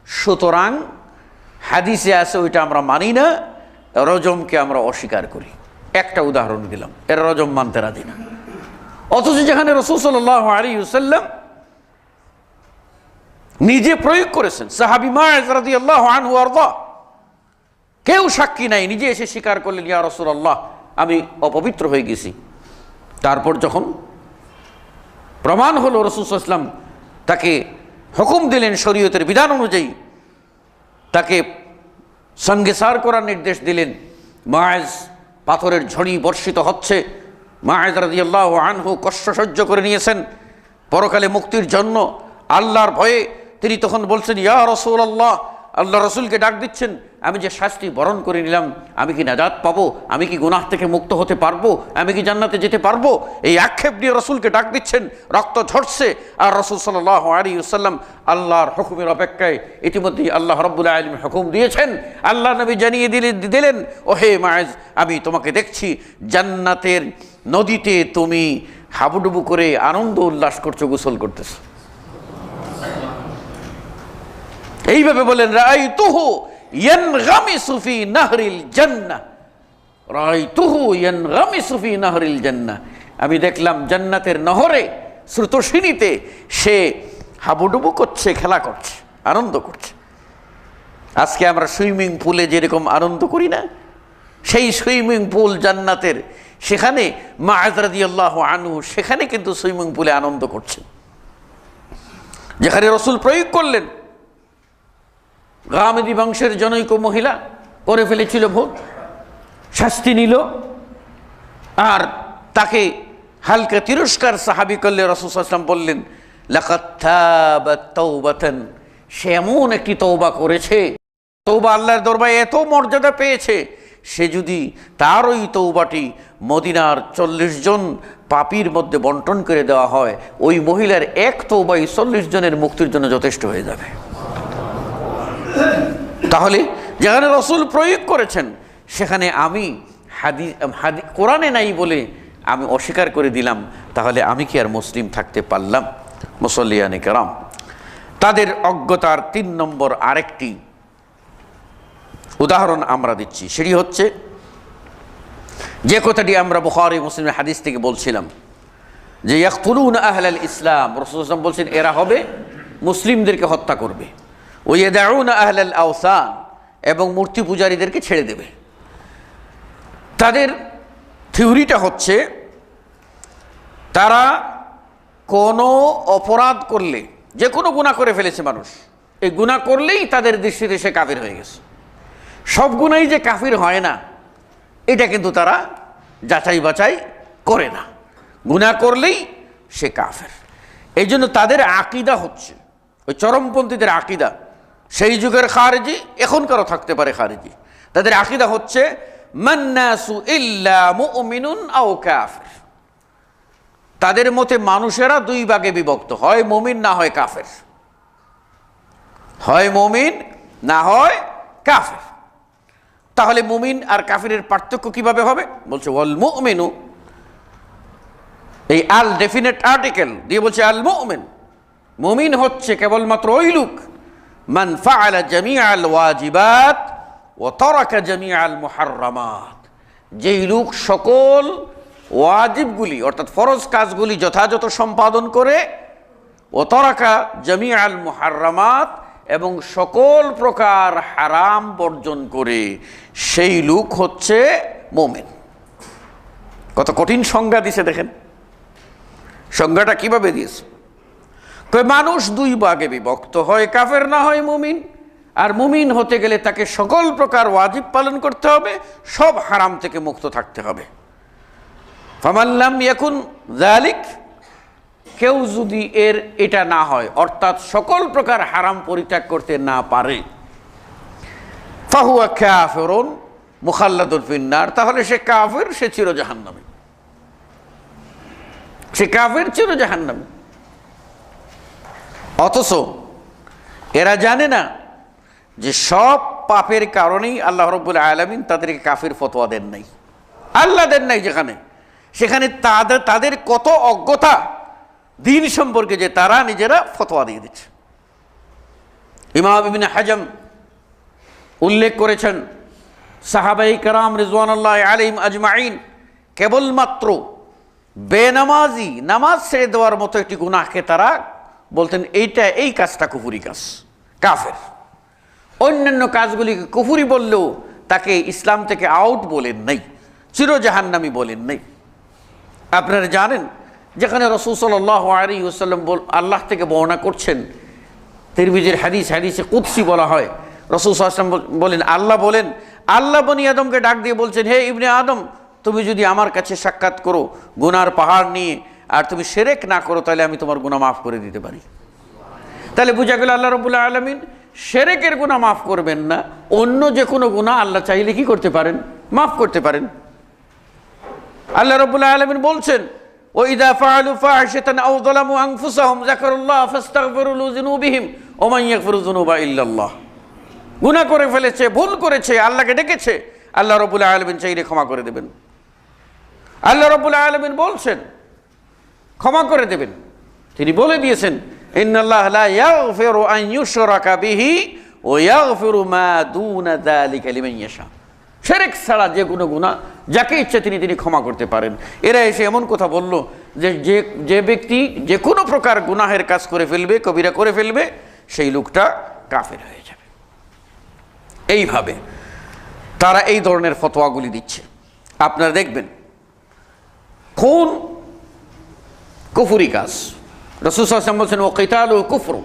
সুতরাং হাদিসে আছে ওইটা আমরা মানি না, রজমকে আমরা অস্বীকার করি। একটা উদাহরণ দিলাম, এরা রজম মানতে রাজি না। অথচ যেখানে রাসূল সাল্লাল্লাহু আলাইহি ওয়াসাল্লাম নিজে প্রয়োগ করেছেন, সাহাবী মুআয রাদিয়াল্লাহু আনহু আরদা, কেউ সাক্ষী নাই, নিজে এসে স্বীকার করলেন ইয়া রাসূলুল্লাহ আমি অপবিত্র হয়ে গেছি। তারপর যখন প্রমাণ হলো, রাসূল সাল্লাল্লাহু আলাইহি ওয়াসাল্লাম তাকে হুকুম দিলেন শরীয়তের বিধান অনুযায়ী, তাকে সঙ্গেসার করার নির্দেশ দিলেন। মুআয পাথরের ঝড়ি বর্ষিত হচ্ছে, মুআয রাদিয়াল্লাহু আনহু কষ্ট সহ্য করে নিয়েছেন পরকালে মুক্তির জন্য আল্লাহর ভয়ে। তিনি তখন বলছেন ইয়া রাসূলুল্লাহ, আল্লাহ রসুলকে ডাক দিচ্ছেন, আমি যে শাস্তি বরণ করে নিলাম, আমি কি নাজাত পাবো? আমি কি গুনাহ থেকে মুক্ত হতে পারবো? আমি কি জান্নাতে যেতে পারবো? এই আক্ষেপ নিয়ে রসুলকে ডাক দিচ্ছেন, রক্ত ঝরছে। আর রসুল সাল্লাল্লাহু আলাইহি ওয়াসাল্লাম আল্লাহর হুকুমের অপেক্ষায়, ইতিমধ্যেই আল্লাহ রাব্বুল আলামিন হুকুম দিয়েছেন। আল্লাহ নবী জানিয়ে দিলেন ও হে মুআয, আমি তোমাকে দেখছি জান্নাতের নদীতে তুমি হাবুডুবু করে আনন্দ উল্লাস করছো, গোসল করতেছো। এইভাবে বলেন রাআইতুহু ইয়ানগামিসু ফি নাহরিল জান্নাহ, রাআইতুহু ইয়ানগামিসু ফি নাহরিল জান্নাহ, আমি দেখলাম জান্নাতের নহরে স্রোতস্বিনীতে সে হাবুডুবু করছে, খেলা করছে, আনন্দ করছে। আজকে আমরা সুইমিং পুলে যেরকম আনন্দ করি না, সেই সুইমিং পুল জান্নাতের, সেখানে মুআয রাদিয়াল্লাহু আনহু সেখানে কিন্তু সুইমিং পুলে আনন্দ করছে, যেখানে রাসূল প্রয়োগ করলেন। গামেদি বংশের জনৈক মহিলা করে ফেলেছিল ভুল, শাস্তি নিল, আর তাকে হালকা তিরস্কার সাহাবী করলে রাসূল সাল্লাল্লাহু আলাইহি ওয়াসাল্লাম বললেন লাকাদ তাবাত তাওবাতান, সে এমন একটি তওবা করেছে, তওবা আল্লাহর দরবারে এত মর্যাদা পেয়েছে, সে যদি তার ওই তওবাটি মদিনার 40 জন পাপীর মধ্যে বন্টন করে দেওয়া হয়, ওই মহিলার এক তওবাই 40 জনের মুক্তির জন্য যথেষ্ট হয়ে যাবে। তাহলে যেখানে রাসূল প্রয়োগ করেছেন সেখানে আমি কোরআনে নাই বলে আমি অস্বীকার করে দিলাম, তাহলে আমি কি আর মুসলিম থাকতে পারলাম? মুসল্লিয়ানে কেরাম, তাদের অজ্ঞতার 3 নম্বর আরেকটি উদাহরণ আমরা দিচ্ছি। সেটি হচ্ছে যে কথাটি আমরা বুখারী মুসলিমের হাদিস থেকে বলছিলাম যে ইয়াকতুলুনা আহলাল ইসলাম, রাসূল সাল্লাল্লাহু আলাইহি ওয়াসাল্লাম বলছেন এরা হবে মুসলিমদেরকে হত্যা করবে। ওয়া ইয়াদউনা আহলাল আওসান, এবং মূর্তি পূজারীদেরকে ছেড়ে দেবে। তাদের থিওরিটা হচ্ছে তারা কোনো অপরাধ করলে, যে কোনো গুনাহ করে ফেলেছে মানুষ, এই গুনাহ করলেই তাদের দৃষ্টিতে সে কাফির হয়ে গেছে। সব গুনাহই যে কাফির হয় না এটা কিন্তু তারা যাচাই বাছাই করে না, গুনাহ করলেই সে কাফের। এই জন্য তাদের আকীদা হচ্ছে ওই চরমপন্থীদের আকীদা, সেই যুগের খারেজি, এখনকারও থাকতে পারে খারেজি, তাদের আকীদা হচ্ছে মান্নাসু ইল্লা মুমিনুন আও কাফির। তাদের মতে মানুষেরা 2 ভাগে বিভক্ত, হয় মুমিন না হয় কাফের, হয় মুমিন না হয় কাফের। তাহলে মুমিন আর কাফিরের পার্থক্য কিভাবে হবে? বলছে ওয়াল মুমিনু, এই আল ডেফিনেট আর্টিকেল দিয়ে বলছে আল মুমিন, মুমিন হচ্ছে কেবলমাত্র ওই লোক মান ফাআলা জামিআল ওয়াজিবাত ওয়া তারাকা জামিআল মুহাররামাত, যেই লোক সকল ওয়াজিবগুলি অর্থাৎ ফরজ কাজগুলি যথাযথ সম্পাদন করে, ওয়া তারাকা জামিআল মুহাররামাত, এবং সকল প্রকার হারাম বর্জন করে, সেই লোক হচ্ছে মুমিন। কত কঠিন সংজ্ঞা দিছে দেখেন, সংজ্ঞাটা কিভাবে দিয়েছে। মানুষ 2 ভাগে বিভক্ত, হয় কাফের না হয় মুমিন। আর মুমিন হতে গেলে তাকে সকল প্রকার ওয়াজিব পালন করতে হবে, সব হারাম থেকে মুক্ত থাকতে হবে। ফামান লাম ইয়াকুন যালিক, কেউ যদি এটা না হয়, অর্থাৎ সকল প্রকার হারাম পরিত্যাগ করতে না পারে, ফাহুয়া কাফিরুন মুখাল্লাদুন ফিন্নার, তাহলে সে কাফির, সে চির জাহান্নামী, সে কাফির, চির জাহান্নামী। অথচ এরা জানে না যে সব পাপের কারণেই আল্লাহ রাব্বুল আলামিন তাদেরকে কাফির ফতোয়া দেন নাই, আল্লাহ দেন নাই, সেখানে তাদের কত অজ্ঞতা দিন সম্পর্কে যে তারা নিজেরা ফতোয়া দিয়ে দিচ্ছে। ইমাম ইবনে হাজম উল্লেখ করেছেন সাহাবায়ে কেরাম রিজওয়ানুল্লাহি আলাইহিম আজমাইন কেবলমাত্র বেনামাজি, নামাজ ছেড়ে দেওয়ার মতো একটি গুনাহকে তারা বলতেন এই কাজটা কুফরি কাজ, কাফের। অন্যান্য কাজগুলিকে কুফরি বললেও তাকে ইসলাম থেকে আউট বলেন নাই, চির জাহান্নামী বলেন নাই। আপনারা জানেন যেখানে রাসূল সাল্লাল্লাহু আলাইহি ওয়াসাল্লাম আল্লাহ থেকে বর্ণনা করছেন, তিরমিজির হাদিসে কুদসি বলা হয়, রাসূল সাল্লাল্লাহু আলাইহি ওয়াসাল্লাম বলেন, আল্লাহ বনি আদমকে ডাক দিয়ে বলছেন, হে ইবনে আদম, তুমি যদি আমার কাছে সাক্ষাৎ করো গুনার পাহাড় নিয়ে, আর তুমি শিরক না করো, তাহলে আমি তোমার গুনাহ মাফ করে দিতে পারি। তাহলে বোঝা গেল আল্লাহ রাব্বুল আলামিন শিরকের গুনাহ মাফ করবেন না, অন্য যে কোনো গুনাহ আল্লাহ চাইলে কি করতে পারেন? মাফ করতে পারেন। আল্লাহ রাব্বুল আলামিন বলছেন, وَإِذَا فَعَلُوا فَاحِشَةً أَوْ ظَلَمُوا أَنفُسَهُمْ ذَكَرُوا اللَّهَ فَاسْتَغْفِرُوا لِذُنُوبِهِمْ وَمَن يَغْفِرُ الذُّنُوبَ إِلَّا اللَّهُ। গুনাহ করে ফেলেছে, ভুল করেছে, আল্লাহকে ডেকেছে, আল্লাহ রাব্বুল আলামিন চাইলে ক্ষমা করে দেবেন। আল্লাহ রাব্বুল আলামিন বলছেন ক্ষমা করে দেবেন। তিনি বলে দিয়েছেন, ইন্নাল্লাহা লা ইয়াগফিরু আন ইউশরাকা বিহি ওয়া ইয়াগফিরু মা দুনা যালিকা লিমান ইয়াশা। শিরক ছাড়া যে কোনো গুনাহ যাকে ইচ্ছা তিনি ক্ষমা করতে পারেন। এরা এসে এমন কথা বলল যে ব্যক্তি যে কোনো প্রকার গুনাহের কাজ করে ফেলবে, কবিরা করে ফেলবে, সেই লোকটা কাফের হয়ে যাবে। এইভাবে তারা এই ধরনের ফতোয়াগুলি দিচ্ছে। আপনারা দেখবেন খুন কুফরি কাজ, রাসূল সাল্লাল্লাহু আলাইহি ওয়াসাল্লাম বলেছেন ওয়া কিতালু কুফরু,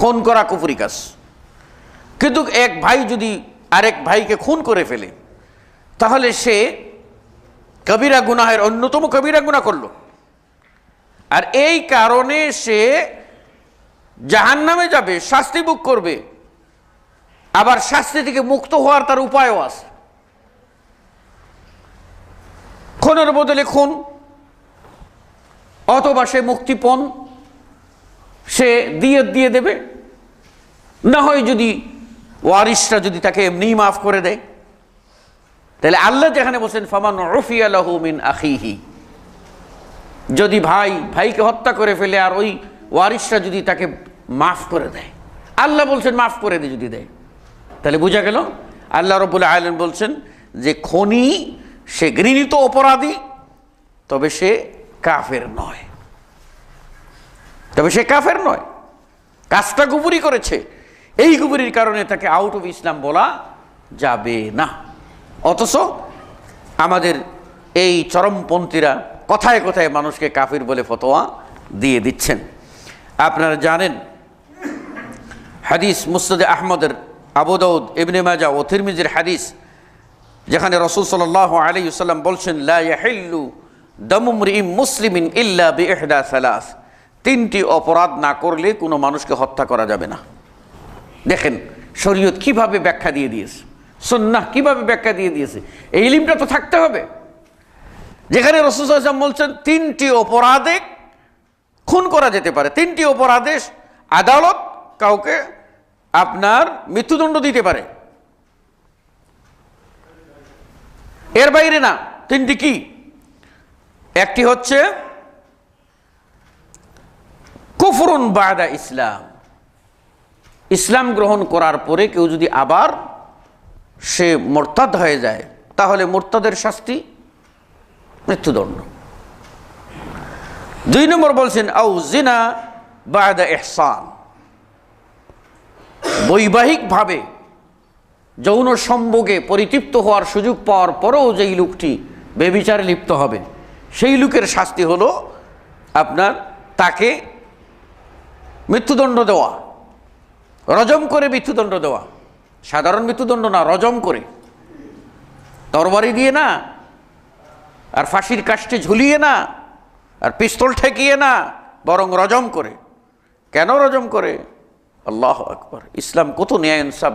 খুন করা কুফরি কাজ। কিন্তু এক ভাই যদি আরেক ভাইকে খুন করে ফেলে, তাহলে সে কবিরা গুনাহের অন্যতম কবিরা গুনাহ করলো, আর এই কারণে সে জাহান্নামে যাবে, শাস্তি ভোগ করবে। আবার শাস্তি থেকে মুক্ত হওয়ার তার উপায়ও আছে। খুনের বদলে খুন, অথবা সে মুক্তিপণ সে দিয়ে দেবে, না হয় যদি ওয়ারিসরা যদি তাকে এমনিই মাফ করে দেয়, তাহলে আল্লাহ যেখানে বলছেন ফামান উফিয়া লাহু মিন আখিহি, যদি ভাইকে হত্যা করে ফেলে আর ওই ওয়ারিসরা যদি তাকে মাফ করে দেয়, আল্লাহ বলছেন মাফ করে দেয় যদি দেয়, তাহলে বোঝা গেল আল্লাহ রাব্বুল আলামিন বলছেন যে খনি সে ঘৃণিত অপরাধী, তবে সে কাফের নয়, কাজটা কুফরি করেছে, এই কুফরির কারণে তাকে আউট অফ ইসলাম বলা যাবে না। অথচ আমাদের এই চরমপন্থীরা কথায় কথায় মানুষকে কাফির বলে ফতোয়া দিয়ে দিচ্ছেন। আপনারা জানেন হাদিস মুসনাদে আহমদের, আবু দাউদ, ইবনে মাজাহ ও তিরমিজির হাদিস, যেখানে রাসূল সাল্লাল্লাহু আলাইহি ওয়াসাল্লাম বলছেন লা ইয়াহিল্লু দামু মরিইম মুসলিমিন ইল্লা বিইহদা সালাস, তিনটি অপরাধ না করলে কোনো মানুষকে হত্যা করা যাবে না। দেখেন শরীয়ত কিভাবে ব্যাখ্যা দিয়ে দিয়েছে, সুন্নাহ কিভাবে ব্যাখ্যা দিয়ে দিয়েছে, এই ইলমটা তো থাকতে হবে। যেখানে রাসূল সাল্লাল্লাহু আলাইহি ওয়াসাল্লাম বলছেন তিনটি অপরাধে খুন করা যেতে পারে, তিনটি অপরাধে আদালত কাউকে আপনার মৃত্যুদণ্ড দিতে পারে, এর বাইরে না। তিনটি কি? একটি হচ্ছে কুফরুন বাদা ইসলাম, ইসলাম গ্রহণ করার পরে কেউ যদি আবার সে মুরতাদ হয়ে যায়, তাহলে মুরতাদের শাস্তি মৃত্যুদণ্ড। 2 নম্বর বলছেন আউ জিনা বাদা ইহসান, বৈবাহিকভাবে যৌন সম্ভোগে পরিতৃপ্ত হওয়ার সুযোগ পাওয়ার পরেও যেই লোকটি ব্যভিচারে লিপ্ত হবে, সেই লোকের শাস্তি হলো আপনার তাকে মৃত্যুদণ্ড দেওয়া, রজম করে মৃত্যুদণ্ড দেওয়া। সাধারণ মৃত্যুদণ্ড না, রজম করে, তরবারি দিয়ে না, আর ফাঁসির কাষ্ঠে ঝুলিয়ে না, আর পিস্তল ঠেকিয়ে না, বরং রজম করে। কেন রজম করে? আল্লাহু আকবার! ইসলাম কত ন্যায় ইনসাফ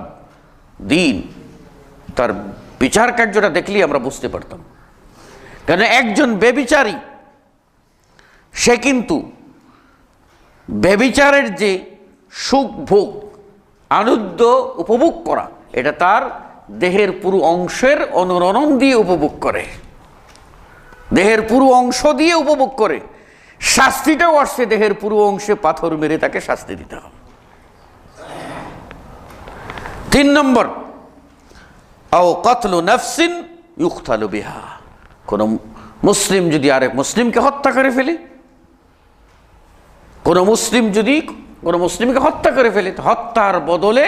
দিন, তার বিচার কার্যটা দেখলেই আমরা বুঝতে পারতাম। কেন একজন ব্যভিচারী সে কিন্তু ব্যভিচারের যে সুখ ভোগ আনন্দ উপভোগ করা, এটা তার দেহের পুরো অংশের অনুরণন দিয়ে উপভোগ করে, দেহের পুরো অংশ দিয়ে উপভোগ করে। শাস্তিটাও আসছে দেহের পুরো অংশে পাথর মেরে তাকে শাস্তি দিতে হবে। 3 নম্বর আও কতলু নাফসিন ইউকতালু বিহা, কোন মুসলিম যদি আরেক মুসলিমকে হত্যা করে ফেলে, কোন মুসলিম যদি কোন মুসলিমকে হত্যা করে ফেলে, হত্যার বদলে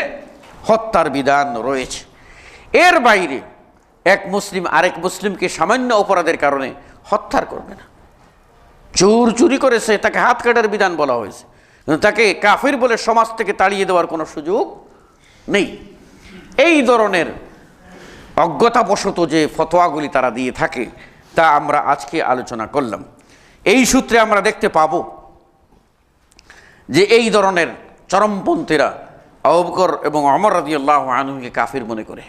হত্যার বিধান রয়েছে। এর বাইরে এক মুসলিম আরেক মুসলিমকে সামান্য অপরাধের কারণে হত্যা করবে না। চুরি করেছে, তাকে হাত কাটার বিধান বলা হয়েছে, কিন্তু তাকে কাফির বলে সমাজ থেকে তাড়িয়ে দেওয়ার কোনো সুযোগ নেই। এই ধরনের অজ্ঞতাবশত যে ফতোয়াগুলি তারা দিয়ে থাকে, তা আমরা আজকে আলোচনা করলাম। এই সূত্রে আমরা দেখতে পাব যে এই ধরনের চরমপন্থীরা আবু বকর এবং ওমর রাদিয়াল্লাহু আনহুকে কাফির মনে করে,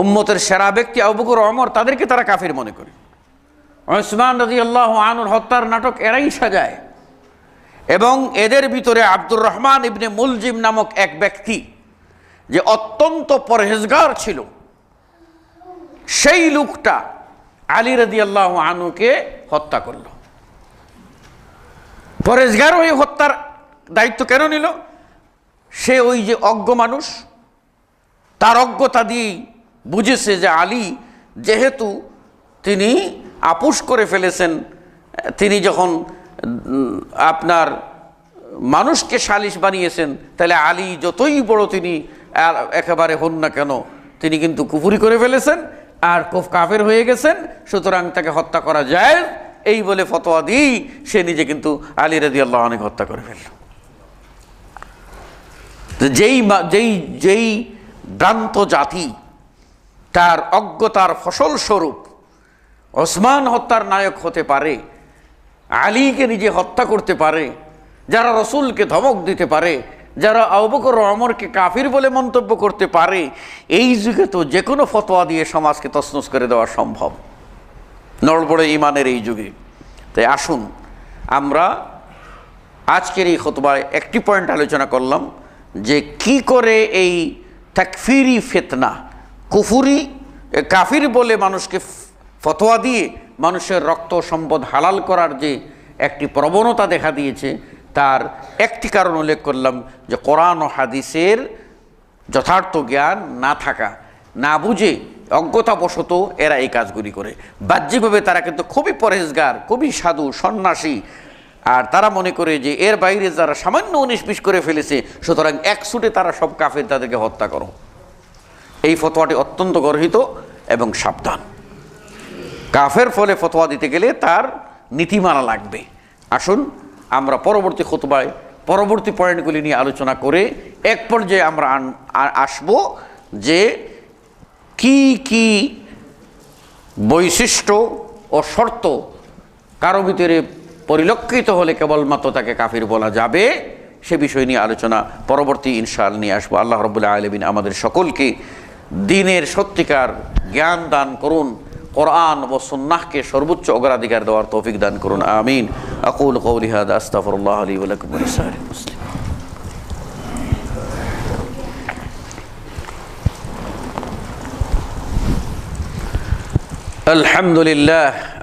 উম্মতের সেরা ব্যক্তি আবু বকর ওমর, তাদেরকে তারা কাফির মনে করে। উসমান রাদিয়াল্লাহু আনহুর হত্যার নাটক এরাই সাজায়, এবং এদের ভিতরে আব্দুর রহমান ইবনে মুলজিম নামক এক ব্যক্তি, যে অত্যন্ত পরহেজগার ছিল, সেই লোকটা আলী রাদিয়াল্লাহু আনহুকে হত্যা করল। পরহেজগার হয়ে হত্যার দায়িত্ব কেন নিল? সে ওই যে অজ্ঞ মানুষ, তার অজ্ঞতা দিয়েই বুঝেছে যে আলী যেহেতু তিনি আপোষ করে ফেলেছেন, তিনি যখন আপনার মানুষকে সালিশ বানিয়েছেন, তাহলে আলী যতই বড় তিনি একেবারে হন না কেন, তিনি কিন্তু কুফরি করে ফেলেছেন আর কাফের হয়ে গেছেন, সুতরাং তাকে হত্যা করা যায়, এই বলে ফতোয়া দিই সে নিজে কিন্তু আলী রাদিয়াল্লাহু আনহু হত্যা করে ফেলল। যেই ভ্রান্ত জাতি তার অজ্ঞতার ফসল স্বরূপ ওসমান হত্যার নায়ক হতে পারে, আলীকে নিজে হত্যা করতে পারে, যারা রসুলকে ধমক দিতে পারে, যারা আবু বকর ওমরকে কাফির বলে মন্তব্য করতে পারে, এই যুগে তো যে কোনো ফতোয়া দিয়ে সমাজকে তছনছ করে দেওয়া সম্ভব, নড়বড়ে ইমানের এই যুগে। তাই আসুন আমরা আজকের এই খুতবায় একটি পয়েন্ট আলোচনা করলাম, যে কি করে এই তাকফিরি ফিতনা, কুফুরি কাফির বলে মানুষকে ফতোয়া দিয়ে মানুষের রক্ত সম্পদ হালাল করার যে একটি প্রবণতা দেখা দিয়েছে, তার একটি কারণ উল্লেখ করলাম যে কোরআন ও হাদিসের যথার্থ জ্ঞান না থাকা, না বুঝে অজ্ঞতাবশত এরা এই কাজগুলি করে। বাহ্যিকভাবে তারা কিন্তু খুবই পরহেজগার, খুবই সাধু সন্ন্যাসী, আর তারা মনে করে যে এর বাইরে যারা সামান্য 19-20 করে ফেলেছে সুতরাং একসুটে তারা সব কাফের, তাদেরকে হত্যা করো। এই ফতোয়াটি অত্যন্ত গর্হিত এবং সাবধান। কাফের ফলে ফতোয়া দিতে গেলে তার নীতিমালা লাগবে। আসুন আমরা পরবর্তী খুতবায় পরবর্তী পয়েন্টগুলি নিয়ে আলোচনা করে এক পর্যায়ে আমরা আসব যে কি কি বৈশিষ্ট্য ও শর্ত কারো ভিতরে পরিলক্ষিত হলে কেবলমাত্র তাকে কাফির বলা যাবে, সে বিষয় নিয়ে আলোচনা পরবর্তী ইনশাআল্লাহ নিয়ে আসবো। আল্লাহ রাব্বুল আলামিন আমাদের সকলকে দ্বীনের সত্যিকার জ্ঞান দান করুন, কোরআন ও সুন্নাহকে সর্বোচ্চ অগ্রাধিকার দেওয়ার তৌফিক দান করুন। আমিন। আকুল কওলি হাযা আস্তাগফিরুল্লাহ লি ওয়া লাকুম ওয়া লিসাইরিল মুসলিমিন।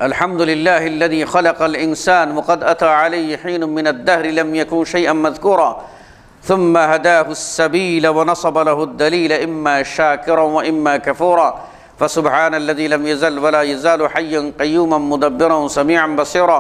الحمد لله الذي خلق الإنسان وقد أتى عليه حين من الدهر لم يكن شيئا مذكورا ثم هداه السبيل ونصب له الدليل إما شاكرا وإما كفورا فسبحان الذي لم يزل ولا يزال حيا قيوما مدبرا سميعا بصيرا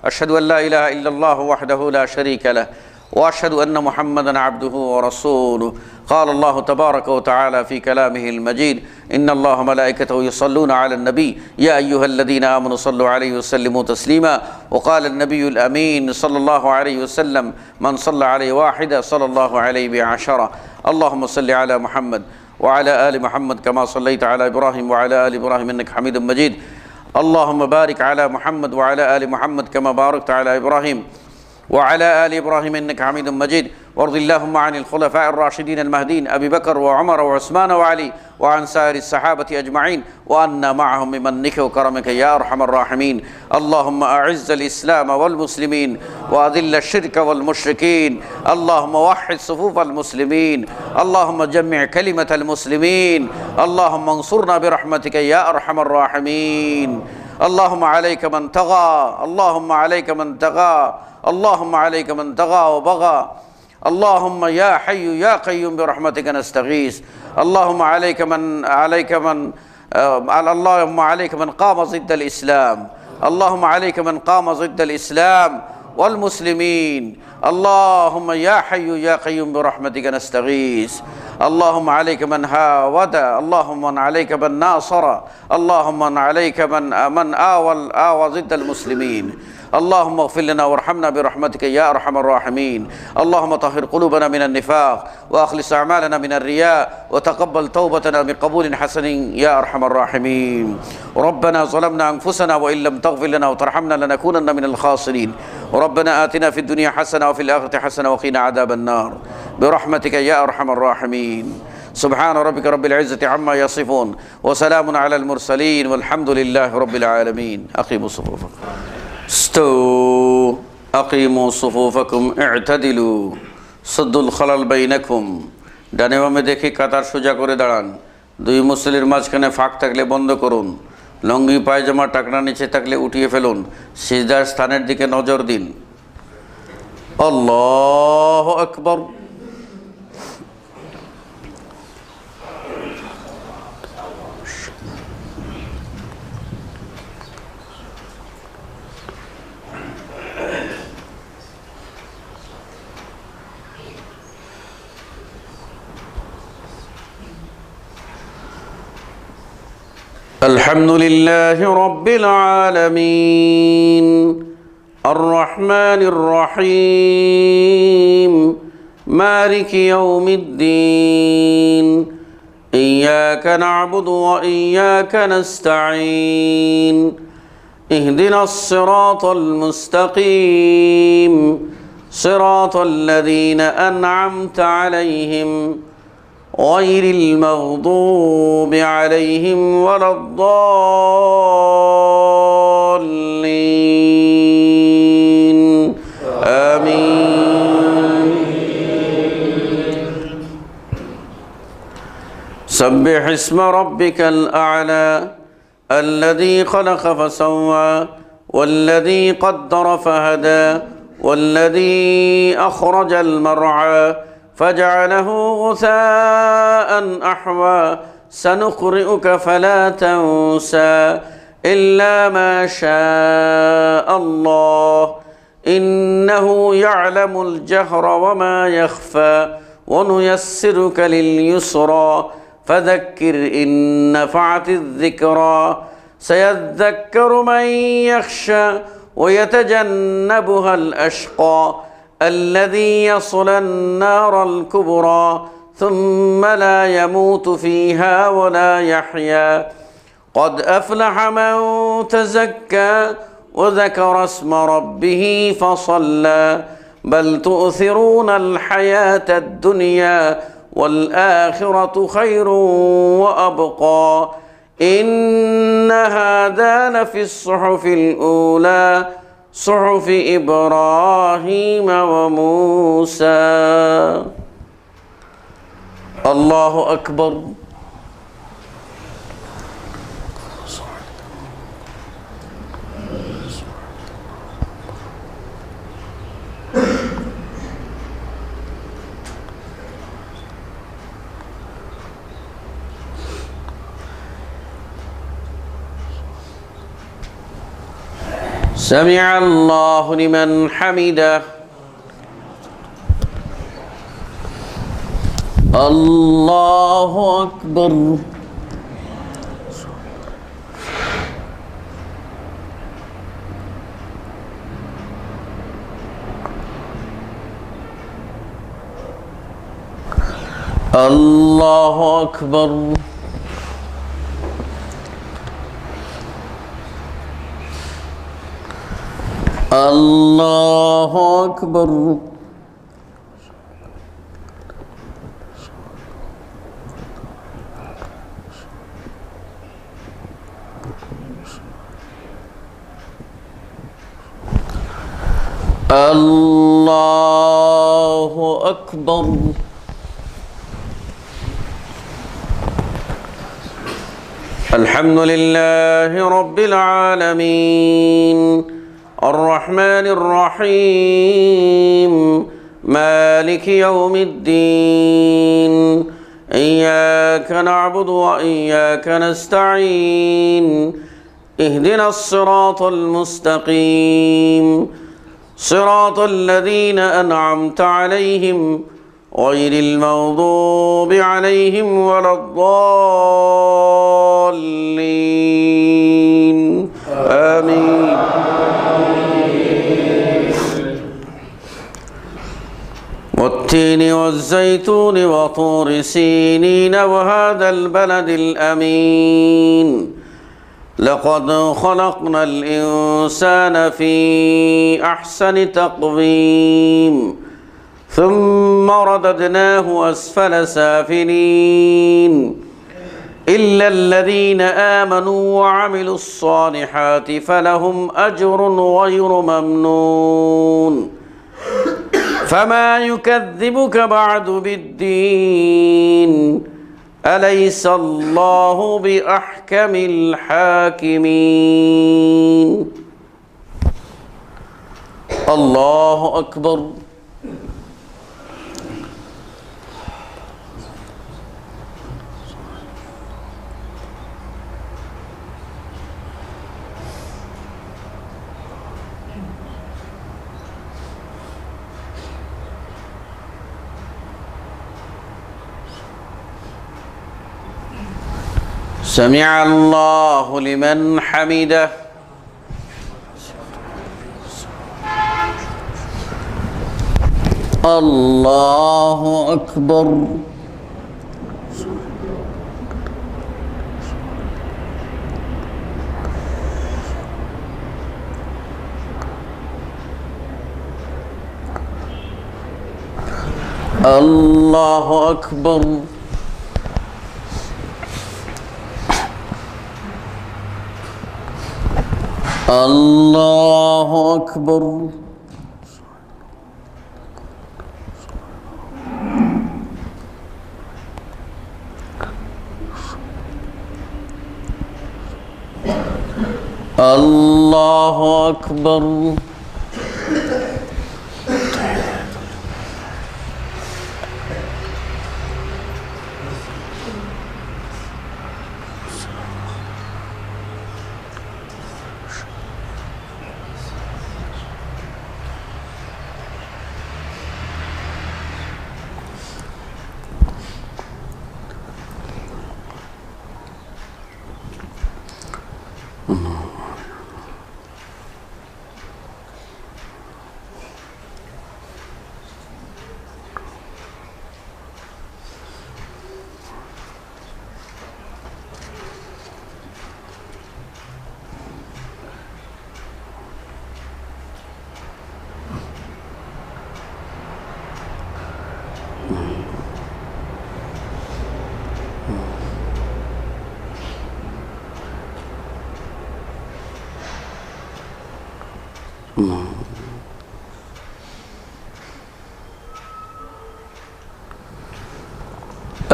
أشهد أن لا إله إلا الله وحده لا شريك له وأشهد أن محمدا عبده ورسوله قال الله تبارك وتعالى في كلامه المجيد إن الله ملائكته يصلون على النبي يا أيها الذين آمنوا صلوا عليه وسلموا تسليما وقال النبي الأمين صلى الله عليه وسلم من صلى عليه واحدة صلى الله عليه بعشرة اللهم صل على محمد وعلى آل محمد كما صليت على إبراهيم وعلى آل إبراهيم إنك حميد مجيد اللهم بارك على محمد وعلى آل محمد كما باركت على إبراهيم وعلى آل إبراهيم إنك حميد مجيد وارض اللهم عن الخلفاء الراشدين المهديين أبي بكر وعمر وعثمان وعلي وعن سائر الصحابة أجمعين وأنا معهم بمنك وكرمك يا أرحم الراحمين اللهم أعز الإسلام والمسلمين وأذل الشرك والمشركين اللهم وحد صفوف المسلمين اللهم جمع كلمة المسلمين اللهم انصرنا برحمتك يا أرحم الراحمين اللهم عليك من طغى اللهم عليك من طغى اللهم عليك من طغى وبغى اللهم يا حي يا قيوم برحمتك نستغيث اللهم عليك من قام ضد الإسلام اللهم عليك من قام ضد الإسلام والمسلمين اللهم يا حي يا قيوم برحمتك نستغيث اللهم عليك من هاود اللهم عليك من ناصر اللهم عليك من آوى ضد المسلمين اللهم اغفر لنا وارحمنا برحمتك يا أرحم الراحمين اللهم طهر قلوبنا من النفاق وأخلص أعمالنا من الرياء وتقبل توبتنا بقبول حسن يا أرحم الراحمين ربنا ظلمنا أنفسنا وإن لم تغفر لنا وترحمنا لنكونن من الخاسرين ربنا آتنا في الدنيا حسنة وفي الآخرة حسنة وقنا عذاب النار برحمتك يا أرحم الراحمين سبحان ربك رب العزة عما يصفون وسلام على المرسلين والحمد لله رب العالمين أقيموا صفوفكم استووا أقيموا صفوفكم اعتدلوا سدوا الخلل بينكم ডানে বামে দেখে কাতার সোজা করে দাঁড়ান দুই মুসল্লির মাঝখানে ফাঁক থাকলে বন্ধ করুন লুঙ্গি পায়জামা টাকনা নিচে থাকলে উঠিয়ে ফেলুন সিজদার স্থানের দিকে নজর দিন আল্লাহু আকবার الحمد لله رب العالمين الرحمن الرحيم مالك يوم الدين إياك نعبد وإياك نستعين اهدنا الصراط المستقيم صراط الذين أنعمت عليهم غير المغضوب عليهم ولا الضالين آمين سبح اسم ربك الأعلى الذي خلق فسوى والذي قدر فهدى والذي أخرج المرعى فجعله غثاء أحوى سنقرئك فلا تنسى إلا ما شاء الله إنه يعلم الجهر وما يخفى ونيسرك لليسرى فذكر إن نفعت الذكرى سيذكر من يخشى ويتجنبها الأشقى الذي يصلى النار الكبرى ثم لا يموت فيها ولا يحيا قد أفلح من تزكى وذكر اسم ربه فصلى بل تؤثرون الحياة الدنيا والآخرة خير وأبقى إن هذا لفي الصحف الأولى صحف إبراهيم وموسى. الله أكبر. سمع الله لمن حمده. الله أكبر. الله أكبر. الله أكبر. الله أكبر. الحمد لله رب العالمين الرحمن الرحيم مالك يوم الدين إياك نعبد وإياك نستعين اهدنا الصراط المستقيم صراط الذين أنعمت عليهم غير المغضوب عليهم ولا الضالين آمين. والتين والزيتون وطور سينين وهذا البلد الأمين لقد خلقنا الإنسان في أحسن تقويم ثم رددناه أسفل سافلين إلا الذين آمنوا وعملوا الصالحات فلهم أجر غير ممنون فما يكذبك بعد بالدين أليس الله بأحكم الحاكمين. الله أكبر. سمع الله لمن حمده. الله أكبر. الله أكبر. الله أكبر. আল্লাহু আকবার।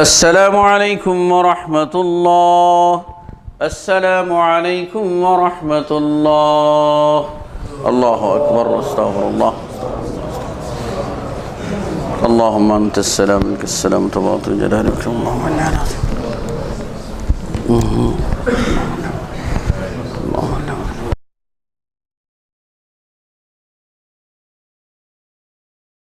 আসসালামু আলাইকুম ওয়া রাহমাতুল্লাহ। আসসালামু আলাইকুম ওয়া রাহমাতুল্লাহ। আল্লাহু আকবার। আস্তাগফিরুল্লাহ। আল্লাহুম্মা আনতাস সালাম ওয়া মিনকাস সালাম তাবারাকা জালালুকা আল্লাহুম্মা